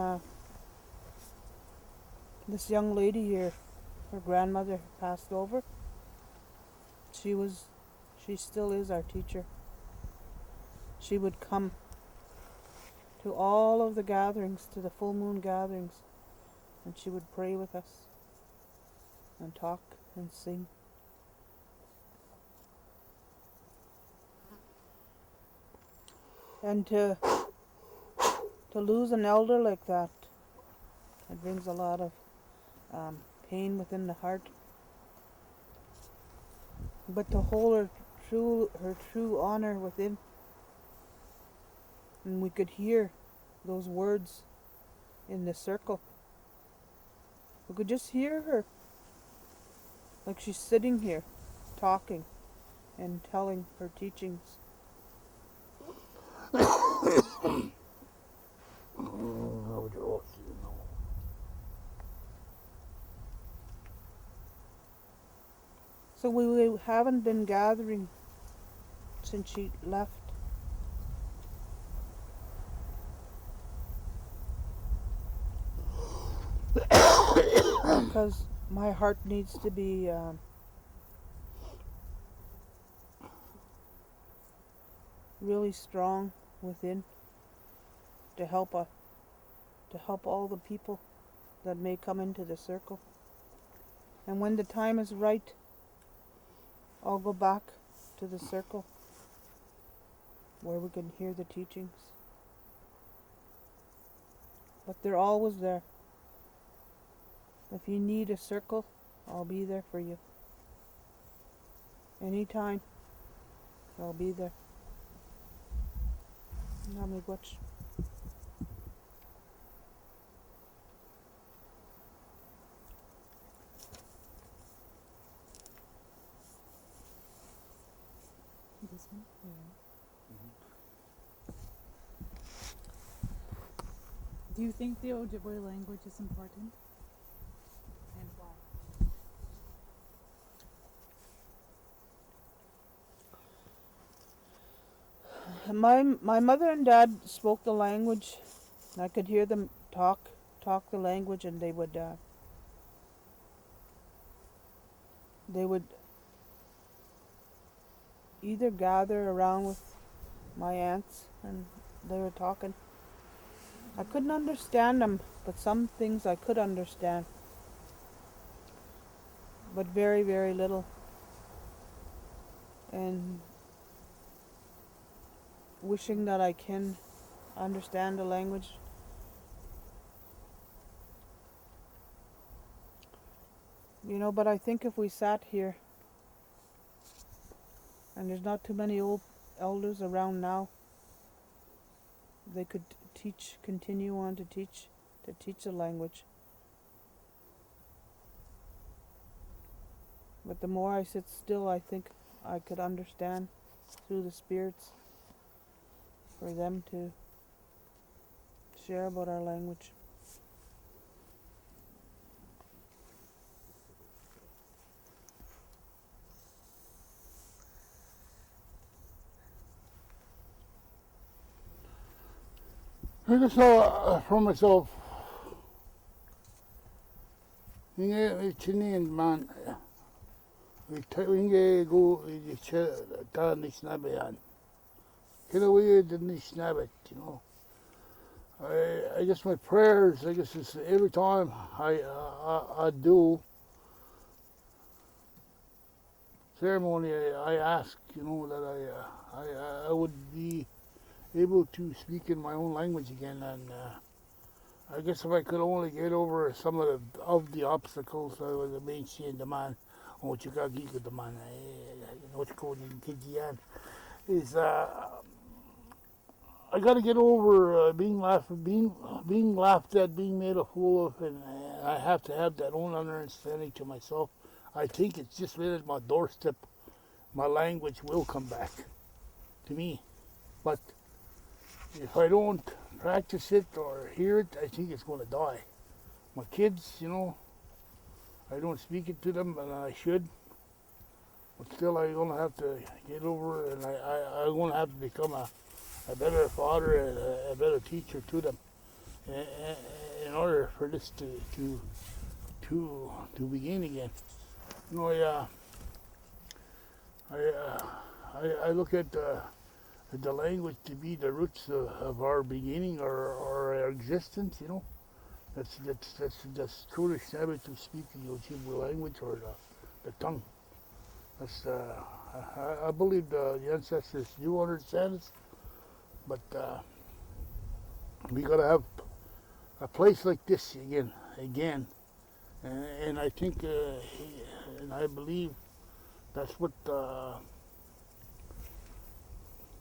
S1: this young lady here, her grandmother passed over, she She still is our teacher. She would come to all of the gatherings, to the full moon gatherings, and she would pray with us and talk and sing. And to lose an elder like that, it brings a lot of pain within the heart. But to hold her true honor within, and we could hear those words in the circle. We could just hear her, like she's sitting here, talking and telling her teachings. So we haven't been gathering since she left. Because my heart needs to be really strong within to help all the people that may come into the circle. And when the time is right, I'll go back to the circle where we can hear the teachings. But they're always there. If you need a circle, I'll be there for you. Anytime, I'll be there. Nishnaabeg.
S3: This one? Yeah. Do you think the Ojibway language is important? And why?
S1: My mother and dad spoke the language. I could hear them talk the language, and they would either gather around with my aunts and they were talking. I couldn't understand them, but some things I could understand, but very, very little. And wishing that I can understand the language. But I think if we sat here, and there's not too many old elders around now, they could continue on to teach the language. But the more I sit still, I think I could understand through the spirits for them to share about our language.
S2: I just saw for myself, we Chilean man, we go, we ta Nishnaabeg. Get away the Nishnaabeg, I guess my prayers, I guess it's every time I do ceremony, I ask, that I would be able to speak in my own language again, and I guess if I could only get over some of the obstacles I was seeing the man, what you got the man, what's going in Kijian, is I got to get over being laughed at, being made a fool of, and I have to have that own understanding to myself. I think it's just right at my doorstep. My language will come back to me, but if I don't practice it or hear it, I think it's going to die. My kids, I don't speak it to them, and I should. But still, I'm going to have to get over it, and I'm going to have to become a better father and a better teacher to them in order for this to begin again. I look at the language to be the roots of our beginning or our existence. You know, that's true Nishnaabeg to speak the Ojibway language or the tongue. That's I believe the ancestors do understand us, but we gotta have a place like this again, and I think and I believe that's what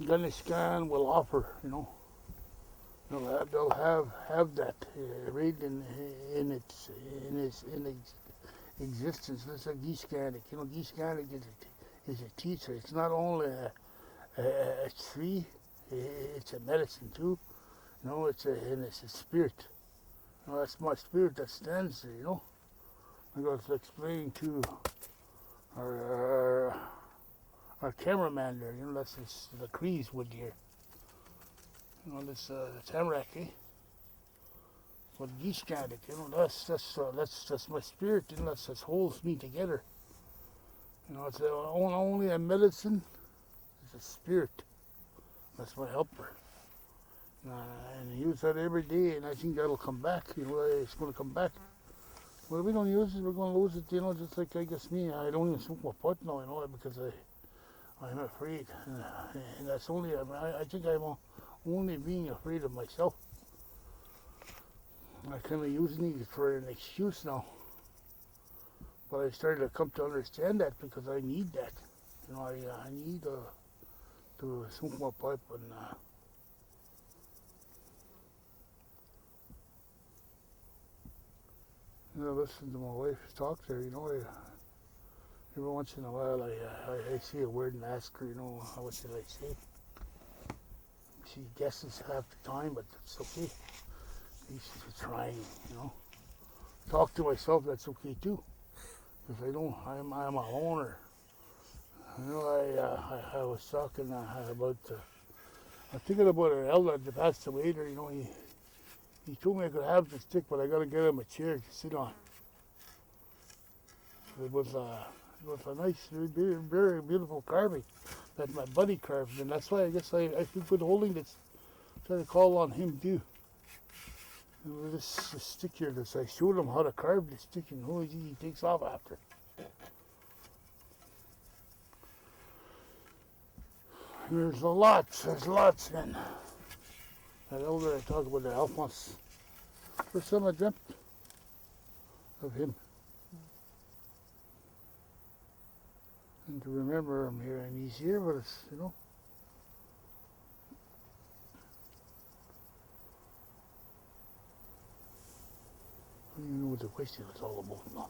S2: Afghanistan will offer. You know, they'll have that right in its existence. It's like Geeskanik. You know, Geeskanik is a teacher. It's not only a tree. It's a medicine too. You know, it's a spirit. You know, that's my spirit that stands there. You know, I was explaining to our our cameraman there. You know, that's the Crees wood here. You know, this the tamarack, eh? But Geeskanik, you know, that's my spirit. You know, that holds me together. You know, it's only a medicine. It's a spirit. That's my helper. And I use that every day, and I think that'll come back. You know, it's going to come back. Well, if we don't use it, we're going to lose it. You know, just like I guess me. I don't even smoke my pot now. You know, because I'm afraid, and that's only. I think I'm only being afraid of myself. I kind of using it for an excuse now. But I started to come to understand that because I need that. You know, I need to smoke my pipe and. You know, listen to my wife talk there. You know, every once in a while I say a word and ask her. You know, what should I say? She guesses half the time, but that's okay. She's trying. You know, talk to myself. That's okay too. Because I'm a loner. You know, I was talking about. I'm thinking about an elder that passed away there. You know, he told me I could have the stick, but I got to get him a chair to sit on. It was a nice, very, very beautiful carving that my buddy carved, and that's why I guess I feel good holding this. Try to call on him too. And with this stick here, I showed him how to carve the stick, and who he takes off after. There's lots, man. That elder I talked about, the Alphonse. First time I dreamt of him. And to remember him here, and he's here with us, you know. I don't even know what the question was all about now.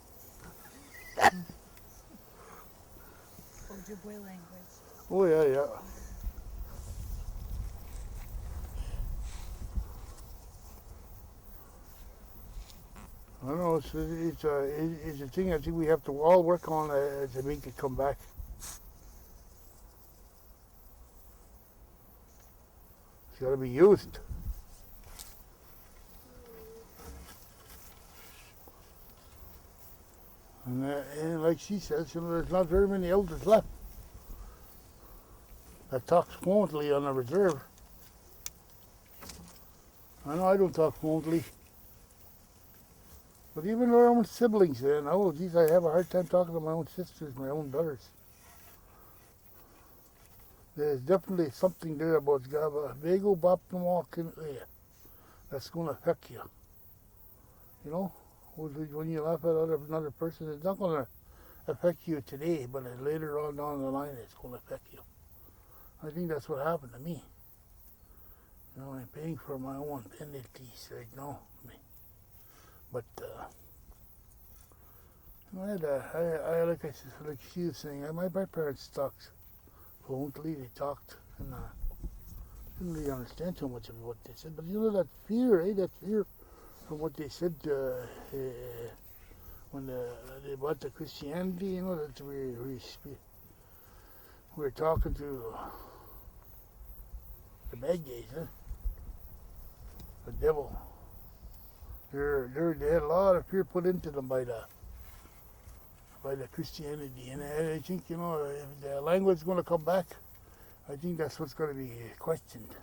S3: Ojibway language.
S2: Oh, yeah. I don't know, it's a thing I think we have to all work on to make it come back. It's got to be used. And like she says, you know, there's not very many elders left that talks fluently on the reserve. I know I don't talk fluently. But even our own siblings, oh geez, I have a hard time talking to my own sisters, my own brothers. There's definitely something there about Gaba, Bego Bapnamalkin, that's going to affect you. You know, when you laugh at another person, it's not going to affect you today, but later on down the line, it's going to affect you. I think that's what happened to me. You know, I'm paying for my own penalties right now. But I like she was saying, my parents talked fluently. They talked, and didn't really understand too much of what they said. But you know that fear, that fear from what they said when they brought the Christianity. You know that we were talking to the bad guys, the devil. They had a lot of fear put into them by the Christianity, and I think, you know, if the language is going to come back, I think that's what's going to be questioned.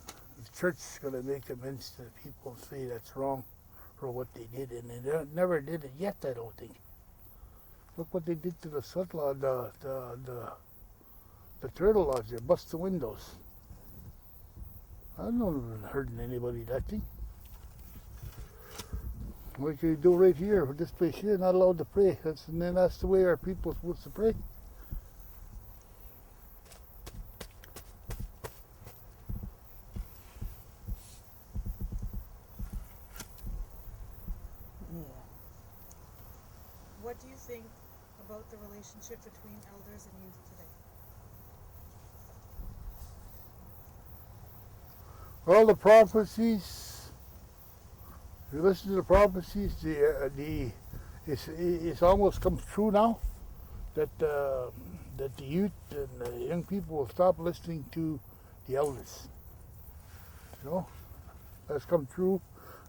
S2: The church is going to make amends to the people and say that's wrong for what they did, and they never did it yet, I don't think. Look what they did to the Sutla, the turtle lodge. They bust the windows. I'm not hurting anybody that thing. What you do right here, with this place here, not allowed to pray. And then that's the way our people are supposed to pray.
S1: Yeah.
S3: What do you think about the relationship between elders and youth today?
S2: All the prophecies, if you listen to the prophecies, it's almost come true now that that the youth and the young people will stop listening to the elders. You know, that's come true.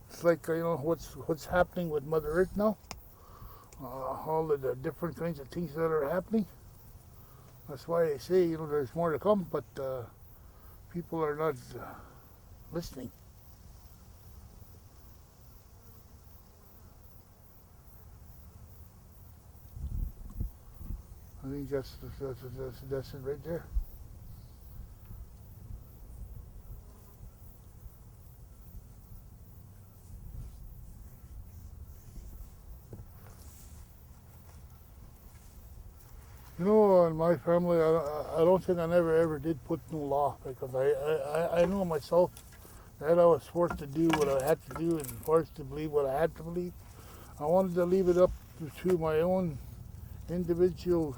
S2: It's like what's happening with Mother Earth now. All of the different kinds of things that are happening. That's why I say there's more to come, but people are not listening. I think that's it right there. In my family, I don't think I never ever did put no law, because I know myself that I was forced to do what I had to do and forced to believe what I had to believe. I wanted to leave it up to my own individual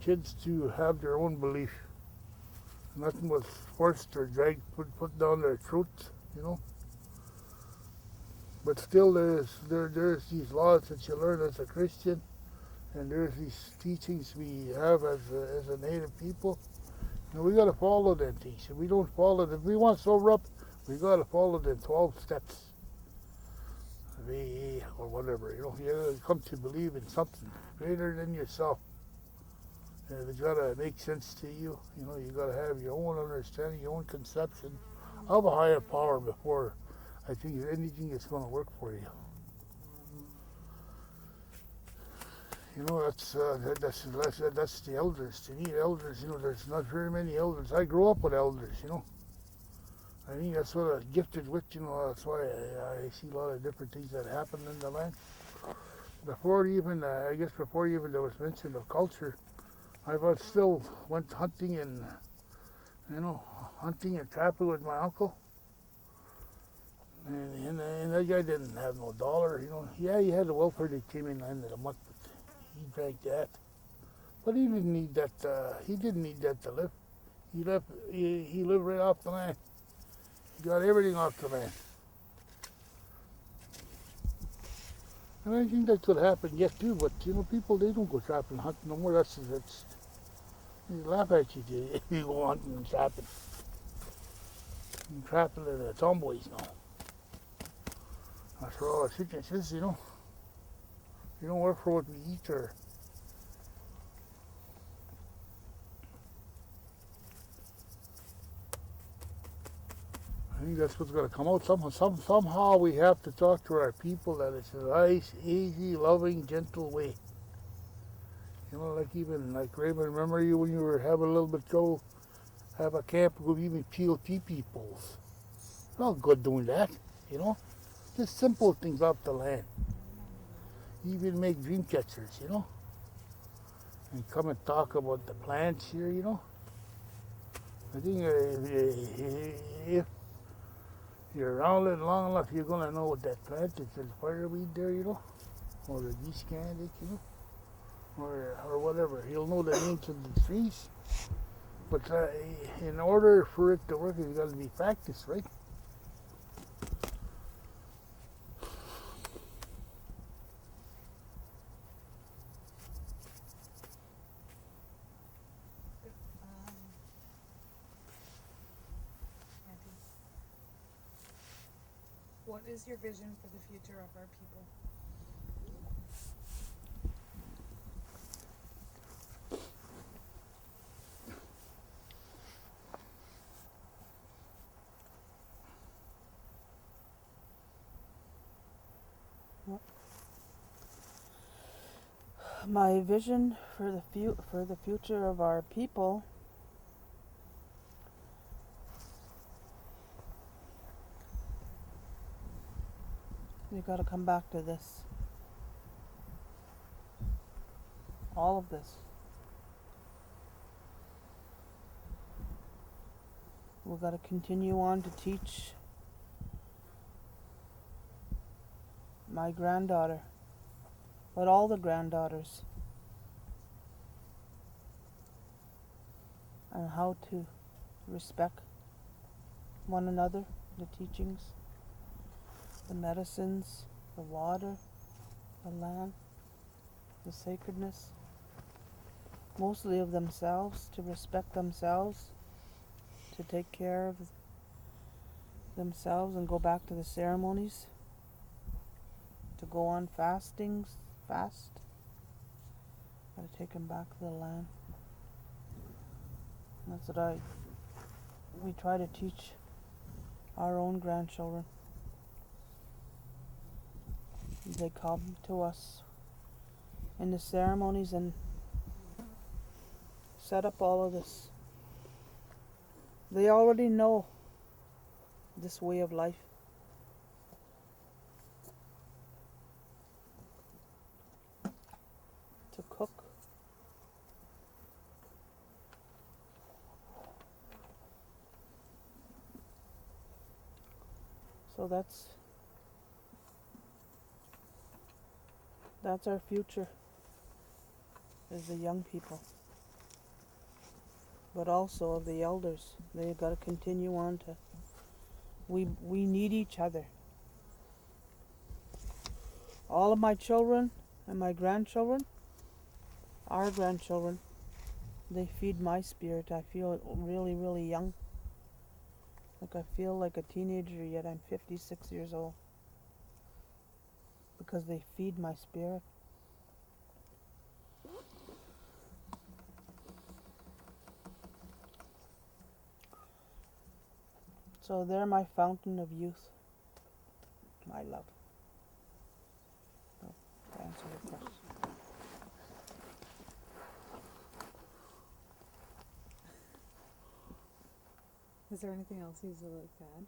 S2: kids to have their own belief. Nothing was forced or dragged, put down their throats, But still, there's these laws that you learn as a Christian, and there's these teachings we have as a native people. And we got to follow them things. If we don't follow them, if we want to sober up, we got to follow the 12 steps of AA or whatever. You gotta come to believe in something greater than yourself. And it's got to make sense to you. You got to have your own understanding, your own conception of a higher power before I think anything is going to work for you. That's the elders. To me, elders, there's not very many elders. I grew up with elders, I think that's what I'm gifted with, that's why I see a lot of different things that happen in the land. Before even there was mention of culture, I still went hunting and trapping with my uncle. And that guy didn't have no dollar, Yeah, he had a welfare that came in the end of the month, but he drank that. But he didn't need that. He didn't need that to live. He lived right off the land. He got everything off the land. And I think that could happen yet too. But people, they don't go trapping and hunting no more. They laugh at you if you go hunting and trapping. Trapping are the tomboys now. That's where all our sickness is, You don't work for what we eat, or I think that's what's going to come out. Somehow we have to talk to our people that it's a nice, easy, loving, gentle way. Like Raymond, remember you when you were having a little bit trouble, have a camp, go even peel pee-pee poles. It's not good doing that, Just simple things off the land. Even make dream catchers, And come and talk about the plants here, I think if you're around it long enough, you're going to know what that plant is. There's fireweed there, or the geese candic, or whatever. You'll know the names of the trees. But in order for it to work, it's got to be practiced, right?
S3: What is your vision for the future of our people?
S1: My vision for the future of our people we got to come back to this. All of this. We got to continue on to teach my granddaughter, but all the granddaughters, on how to respect one another, the teachings, the medicines, the water, the land, the sacredness, mostly of themselves, to respect themselves, to take care of themselves and go back to the ceremonies, to go on fast. Gotta take them back to the land. And that's what we try to teach our own grandchildren. They come to us in the ceremonies and set up all of this. They already know this way of life. To cook. So that's our future, is the young people. But also of the elders. They've got to continue on to, we need each other. All of my children and my grandchildren, our grandchildren, they feed my spirit. I feel really, really young. Like I feel like a teenager, yet I'm 56 years old. Because they feed my spirit. So they're my fountain of youth, my love. So, to answer your question.
S3: Is there anything else you'd like to add?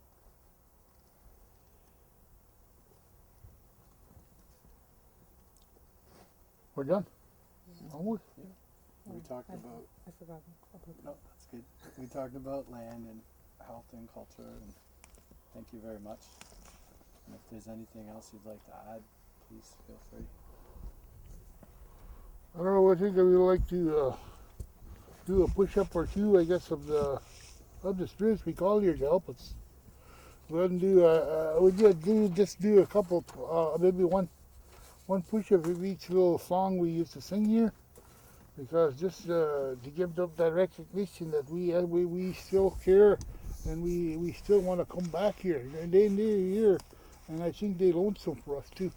S2: We're done. Almost.
S4: We talked about.
S3: I forgot about that.
S4: No, that's good. We talked about land and health and culture, and thank you very much. And if there's anything else you'd like to add, please feel free.
S2: I don't know. I think I would like to do a push-up or two, I guess, of the spirits we call here to help us. Go ahead and do a couple, maybe one push-up of each little song we used to sing here, because just to give them that recognition that we still care, and we still want to come back here, and they're here, and I think they lonesome for us too.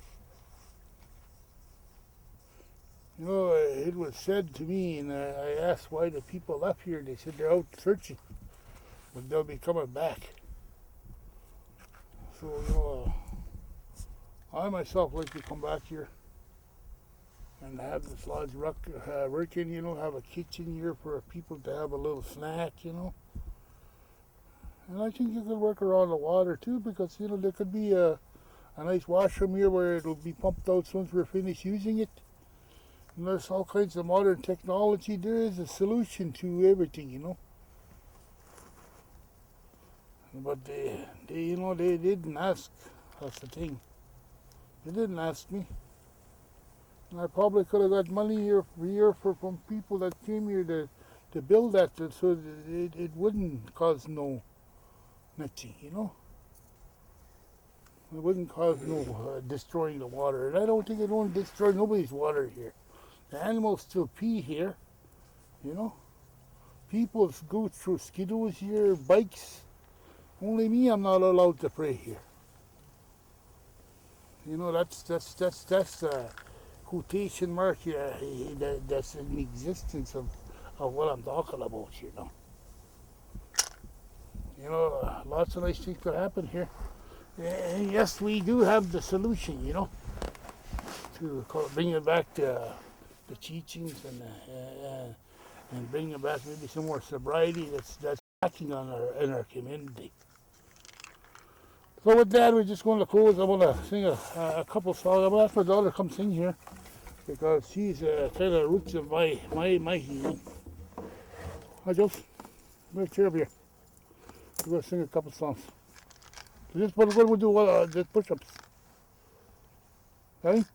S2: You know, it was said to me, and I asked why the people left here. They said they're out searching, but they'll be coming back. So, you know, I myself like to come back here and have this lodge working, you know, have a kitchen here for people to have a little snack, you know. And I think you could work around the water too, because, you know, there could be a nice washroom here where it'll be pumped out once we're finished using it. And there's all kinds of modern technology. There is a solution to everything, you know. But they didn't ask. That's the thing. They didn't ask me. And I probably could have got money here from people that came here to build that, so that it wouldn't cause nothing, you know. It wouldn't cause no destroying the water. And I don't think it won't destroy nobody's water here. The animals still pee here, you know. People go through skidoos here, bikes. Only me, I'm not allowed to pray here. You know, that's quotation mark here. That's in the existence of what I'm talking about, you know. You know, lots of nice things could happen here. And yes, we do have the solution, you know, to bring it back to the teachings and bringing back maybe some more sobriety that's lacking in our community. So with that, we're just going to close. I want to sing a couple songs. I'm going to ask my daughter to come sing here because she's kind of roots of my healing. Hi, Joseph. Bring a chair over here. We're going to sing a couple songs. So just what we'll do, just push-ups. Ready?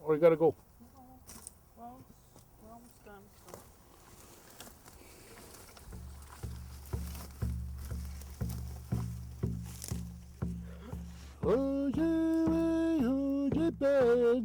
S2: Or you got to go?
S1: Well, we're almost done.
S2: Ojibway, Ojibway,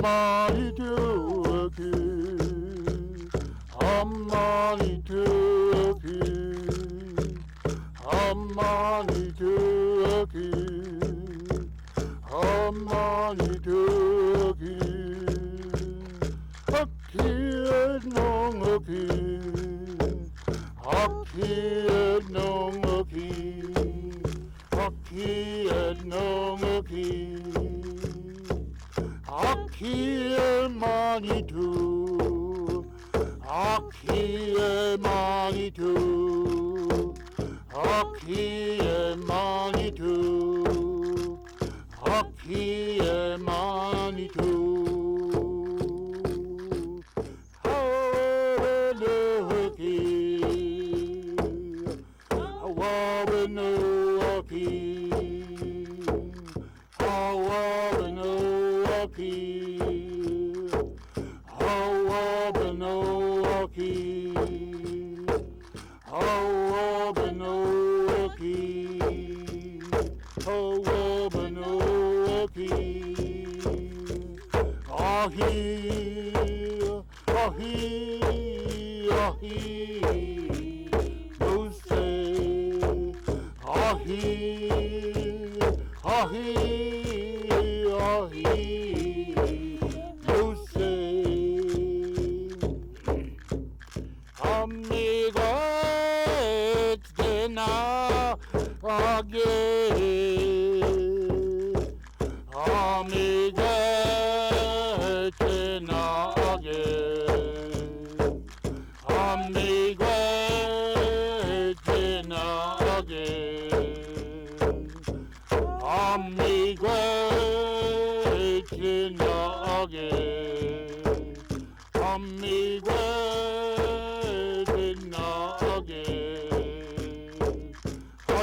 S2: Amani Tuki, Amani Tuki, Amani Tuki, Amani Tuki, Aki Nong Aki, Aki Nong Aki, Aki Nong Aki. Aki Manitou, Aki Manitou, Aki Manitou, Aki Manitou. Hawanoki, Hawanoki, Hawanoki. Hawabanoki, Hawabanoki, Hawabanoki, Ahi, Ahi, Ahi, Mose, Ahi, Ahi, Ahi. Amigo, it's dinner again. Amigo, it's dinner again. Amigo, it's dinner again. Amigo, it's dinner again. Amigo.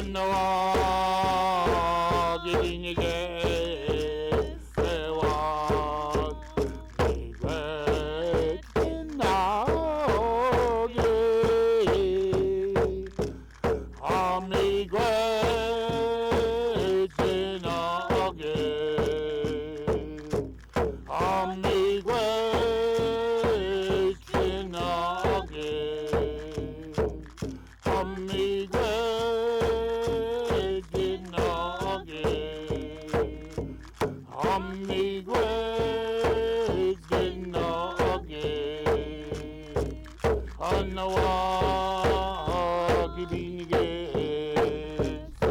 S2: No, giving again, they want me great now. Me great again. Me great again.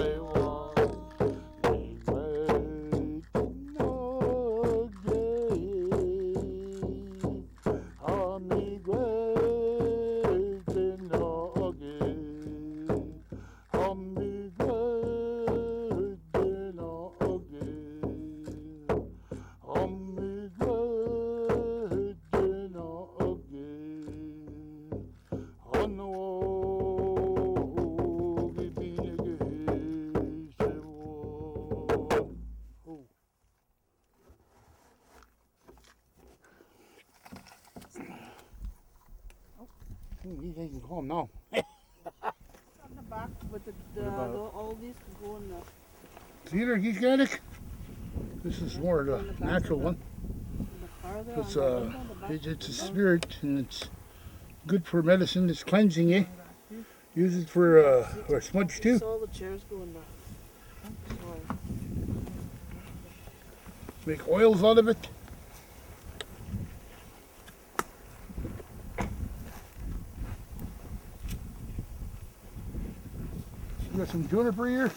S2: Me He's even calm now.
S1: On the back, but all these can go in the.
S2: See there, he's got it. This is more the natural one. It's a spirit and it's good for medicine. It's cleansing, eh? Use it for smudge too.
S1: All the chairs go in the.
S2: Make oils out of it. We got some juniper here.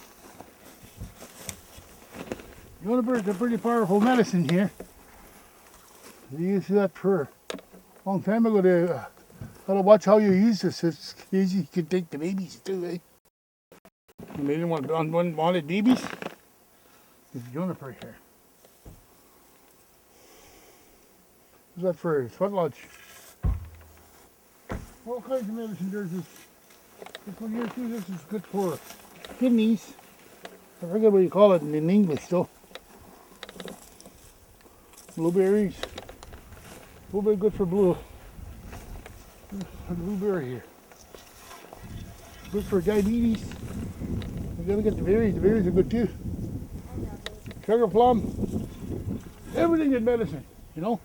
S2: Juniper is a pretty powerful medicine here. They used that for a long time ago. They gotta watch how you use this. It's easy. You can take the babies too, eh? And they didn't want unwanted babies. There's juniper here. What's that for? Sweat lodge. All kinds of medicine. There's this one here too. This is good for kidneys. I forget what you call it in English though. Blueberries. Blueberry good for blueberry here. Good for diabetes. You gotta get the berries. The berries are good too. Sugar plum. Everything is medicine. you know.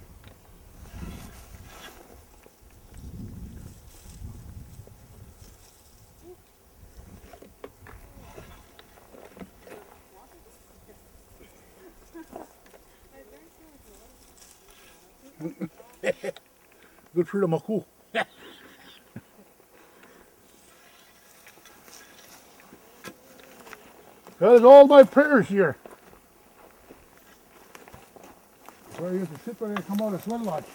S2: Good for the maku. That is all my prayers here. So you have to sit there and come out of Sweat Lodge.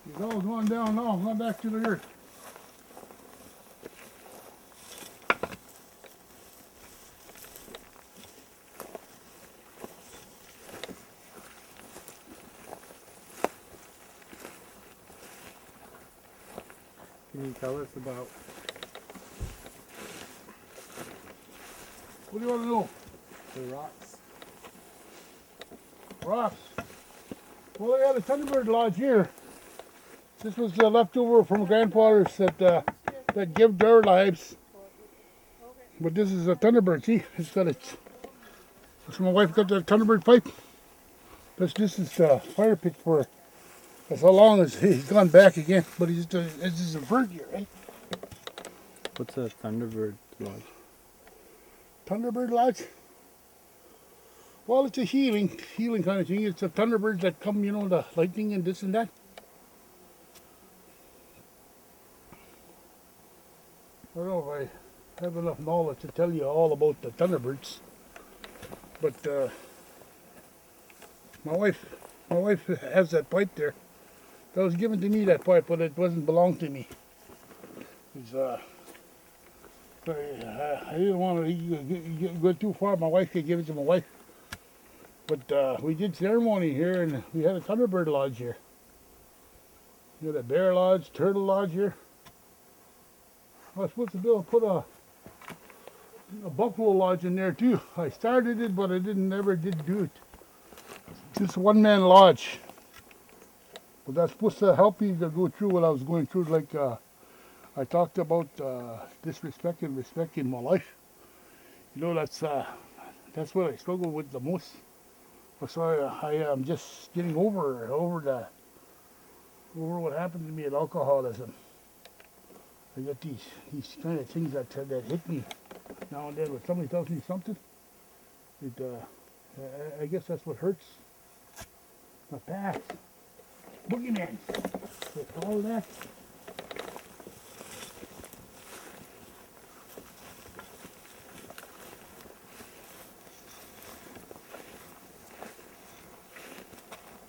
S2: It's all going down now, going back to the earth.
S4: Can you tell us about
S2: What do you want to know?
S4: the rocks?
S2: Rocks. Well, I had a Thunderbird Lodge here. This was leftover from grandfathers that give their lives. But this is a Thunderbird. See, it's got its. So my wife got the Thunderbird pipe. This is fire pit for as long as he's gone back again. But this is a bird here, right?
S4: What's a Thunderbird lodge?
S2: Thunderbird Lodge. Well, it's a healing kind of thing. It's the Thunderbirds that come, you know, the lightning and this and that. I don't know if I have enough knowledge to tell you all about the Thunderbirds, but my wife has that pipe there. That was given to me, that pipe, but it doesn't belong to me. It's, I didn't want to go too far. My wife could give it to my wife. But we did ceremony here, and we had a Thunderbird Lodge here. We had a Bear Lodge, Turtle Lodge here. I was supposed to be able to put a Buffalo Lodge in there too. I started it, but I never did do it. Just a one-man lodge. But that's supposed to help you to go through what I was going through. Like I talked about disrespect and respect in my life. You know, that's what I struggle with the most. So I am just getting over what happened to me at alcoholism. I get these kind of things that hit me now and then. When somebody tells me something, I guess that's what hurts. My past, boogeyman, they call that.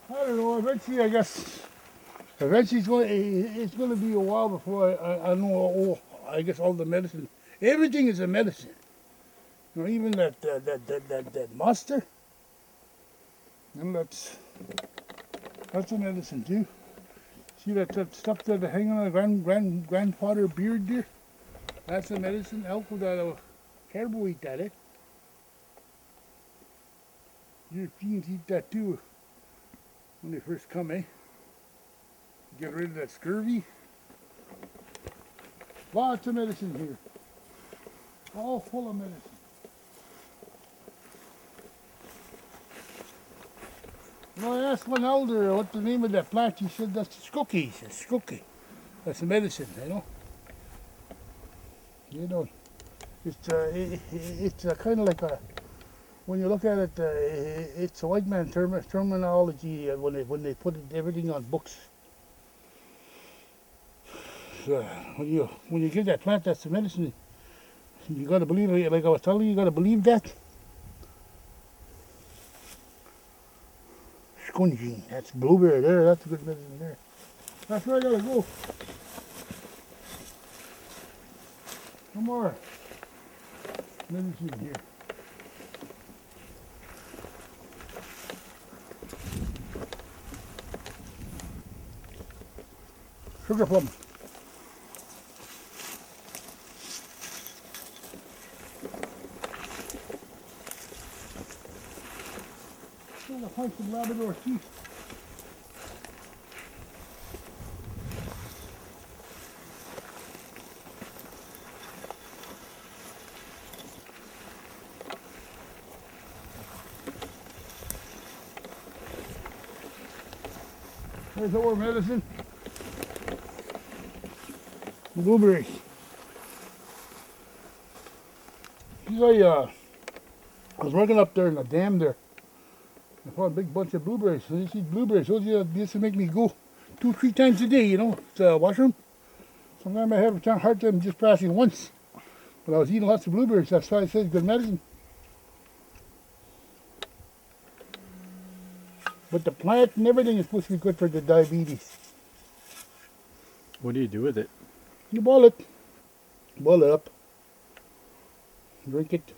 S2: I don't know. Eventually, I guess. Eventually, it's going to be a while before I know. I guess all the medicine. Everything is a medicine. You know, even that mustard. And that's a medicine too. See that stuff that hanging on a grandfather beard there? That's a medicine. Elko that caribou eat that, eh? Europeans eat that too. When they first come, eh? Get rid of that scurvy. Lots of medicine here. All full of medicine. You know, I asked one elder what the name of that plant. He said that's the skookie. He said skookie. That's the medicine, you know. You know, it's kind of like a. When you look at it, it's a white man terminology when they put everything on books. So when you give that plant, that's the medicine. You got to believe it. Like I was telling you, you got to believe that. Scunging, that's blueberry there. That's a good medicine there. That's where I gotta go. No more medicine here. Sugar plum. I'm gonna find some Labrador tea. There's our medicine. Blueberries. I was working up there in the dam there. I found a big bunch of blueberries. So these blueberries, those used to make me go 2-3 times a day, you know, to the washroom. Sometimes I have a hard time just passing once. But I was eating lots of blueberries. That's why I said good medicine. But the plant and everything is supposed to be good for the diabetes.
S4: What do you do with it?
S2: You boil it. Boil it up. Drink it.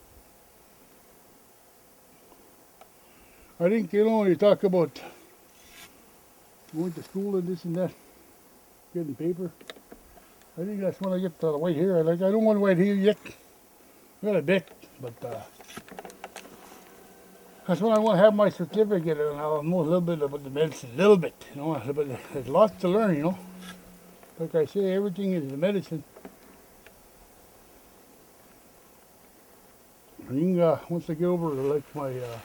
S2: I think, you know, when you talk about going to school and this and that, getting paper, I think that's when I get the white hair. I don't want white hair yet. I got a bit, but that's when I want to have my certificate and I'll know a little bit about the medicine, a little bit, you know, but there's lots to learn, you know. Like I say, everything is the medicine. I think once I get over like my, I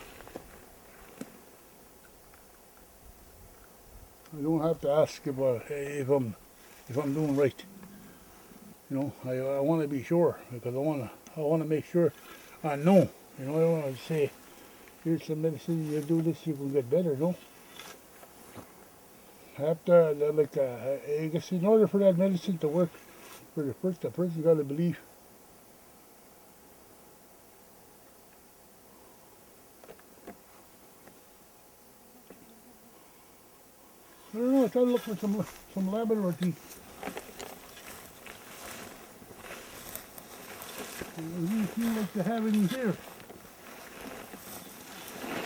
S2: don't have to ask if I'm doing right. You know, I want to be sure because I want to make sure I know. You know, I don't want to say, here's some medicine, you do this, you can get better. No. I have to I guess in order for that medicine to work, the person got to believe. I don't know. I try to look for some Labrador tea. We seem like to have any here.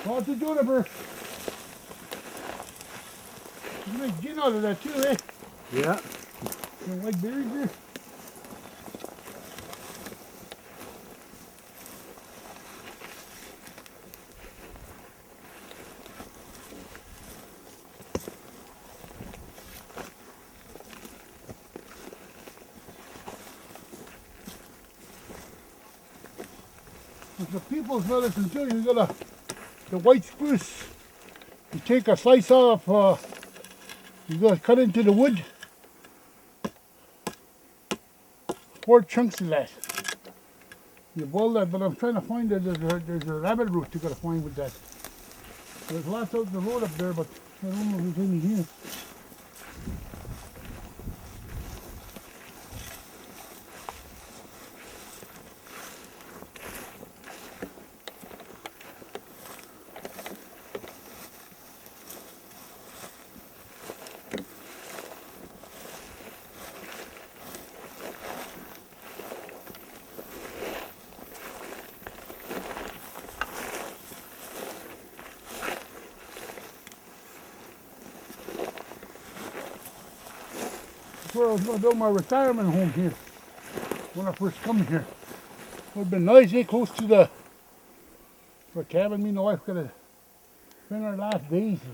S2: Lots of juniper. You make gin out of that too, eh?
S4: Yeah.
S2: You like berries there? It's the people's medicine too. You got the white spruce. You take a slice off, you got to cut into the wood. 4 chunks of that. You boil that, but I'm trying to find that there's a rabbit root you got to find with that. There's lots out the road up there, but I don't know if there's any here. That's where I was going to build my retirement home here when I first come here. It would have been nice, close to the cabin. Me and my wife could have spent our last days here.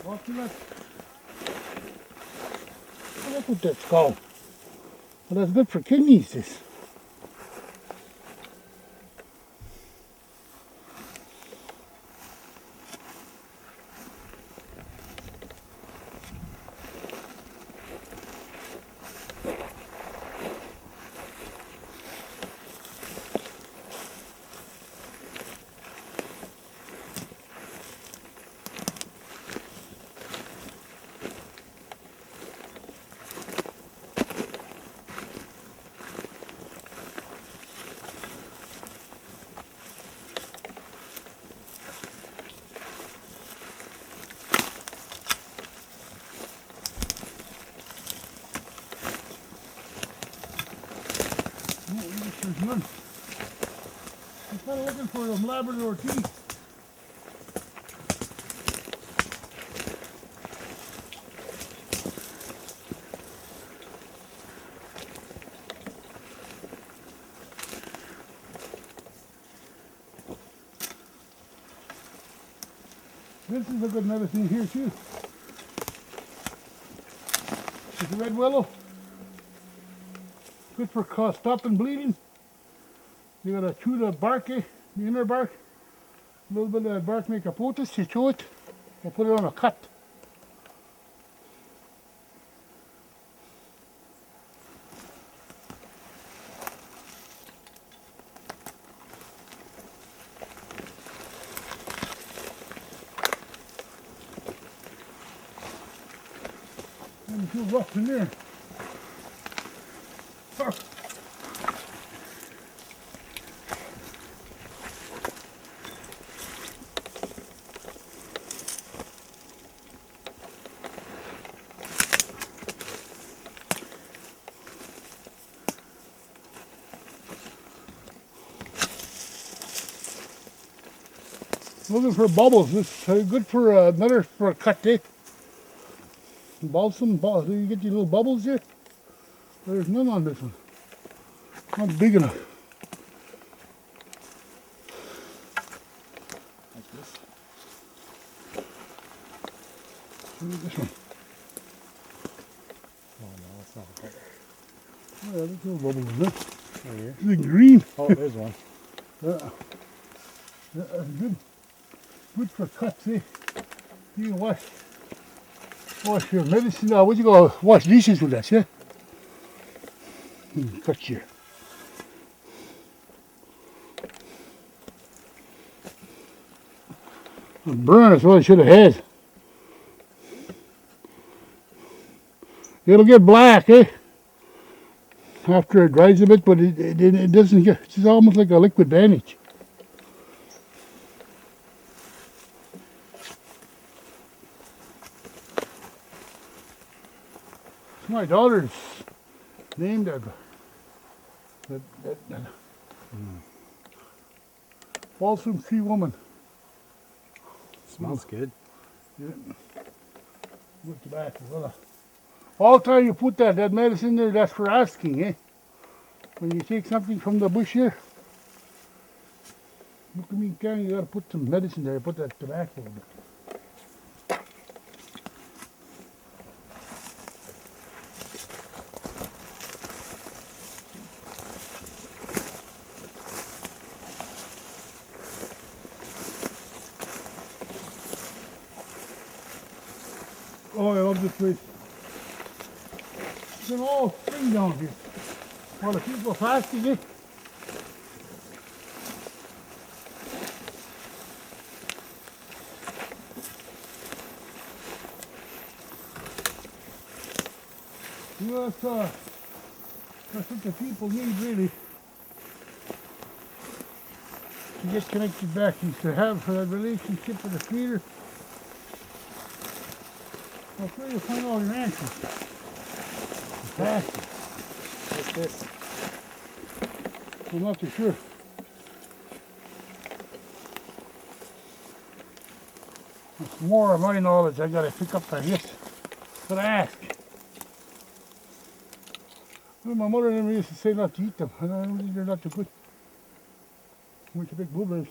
S2: Well, see that? Look what that's called. Well, that's good for kidneys, this. There's none. I'm kind of looking for them Labrador tea. This is a good medicine here too. It's a red willow. Good for stopping bleeding. You gotta chew the bark, the inner bark. A little bit of that bark make a poultice, you chew it, and put it on a cut. And you feel rough in there. Looking for bubbles. This is good for another for a cut, eh? Balsam, you get these little bubbles here. There's none on this one. Not big enough.
S4: Like this.
S2: Look at this one.
S4: Oh no, it's not a bubble.
S2: Oh, yeah, there's no bubbles in there.
S4: Right here.
S2: This is green.
S4: Oh, there's one.
S2: Yeah. Yeah, that's good. Good for cuts, eh? You can wash your medicine. What you go wash dishes with that, yeah? Cut here. Burn is what I should have had. It'll get black, eh? After it dries a bit, but it doesn't get. It's almost like a liquid bandage. My daughter's named that balsam tree woman.
S4: Smells good.
S2: Yeah. Good tobacco. Well, all the time you put that medicine there, that's for asking, eh? When you take something from the bush here, look at me, Karen, you gotta put some medicine there, put that tobacco in there. Oh, I love this place. It's an all spring down here. While the people are fasting, eh? You know, that's what the people need, really. To get connected back, is to have a relationship with the Creator. That's where you find all your answers. Fasting.
S4: What's this?
S2: I'm not too sure. It's more of my knowledge I gotta pick up on this. Gotta ask. Well, my mother never used to say not to eat them. I don't think they're not too good. Bunch of big blueberries.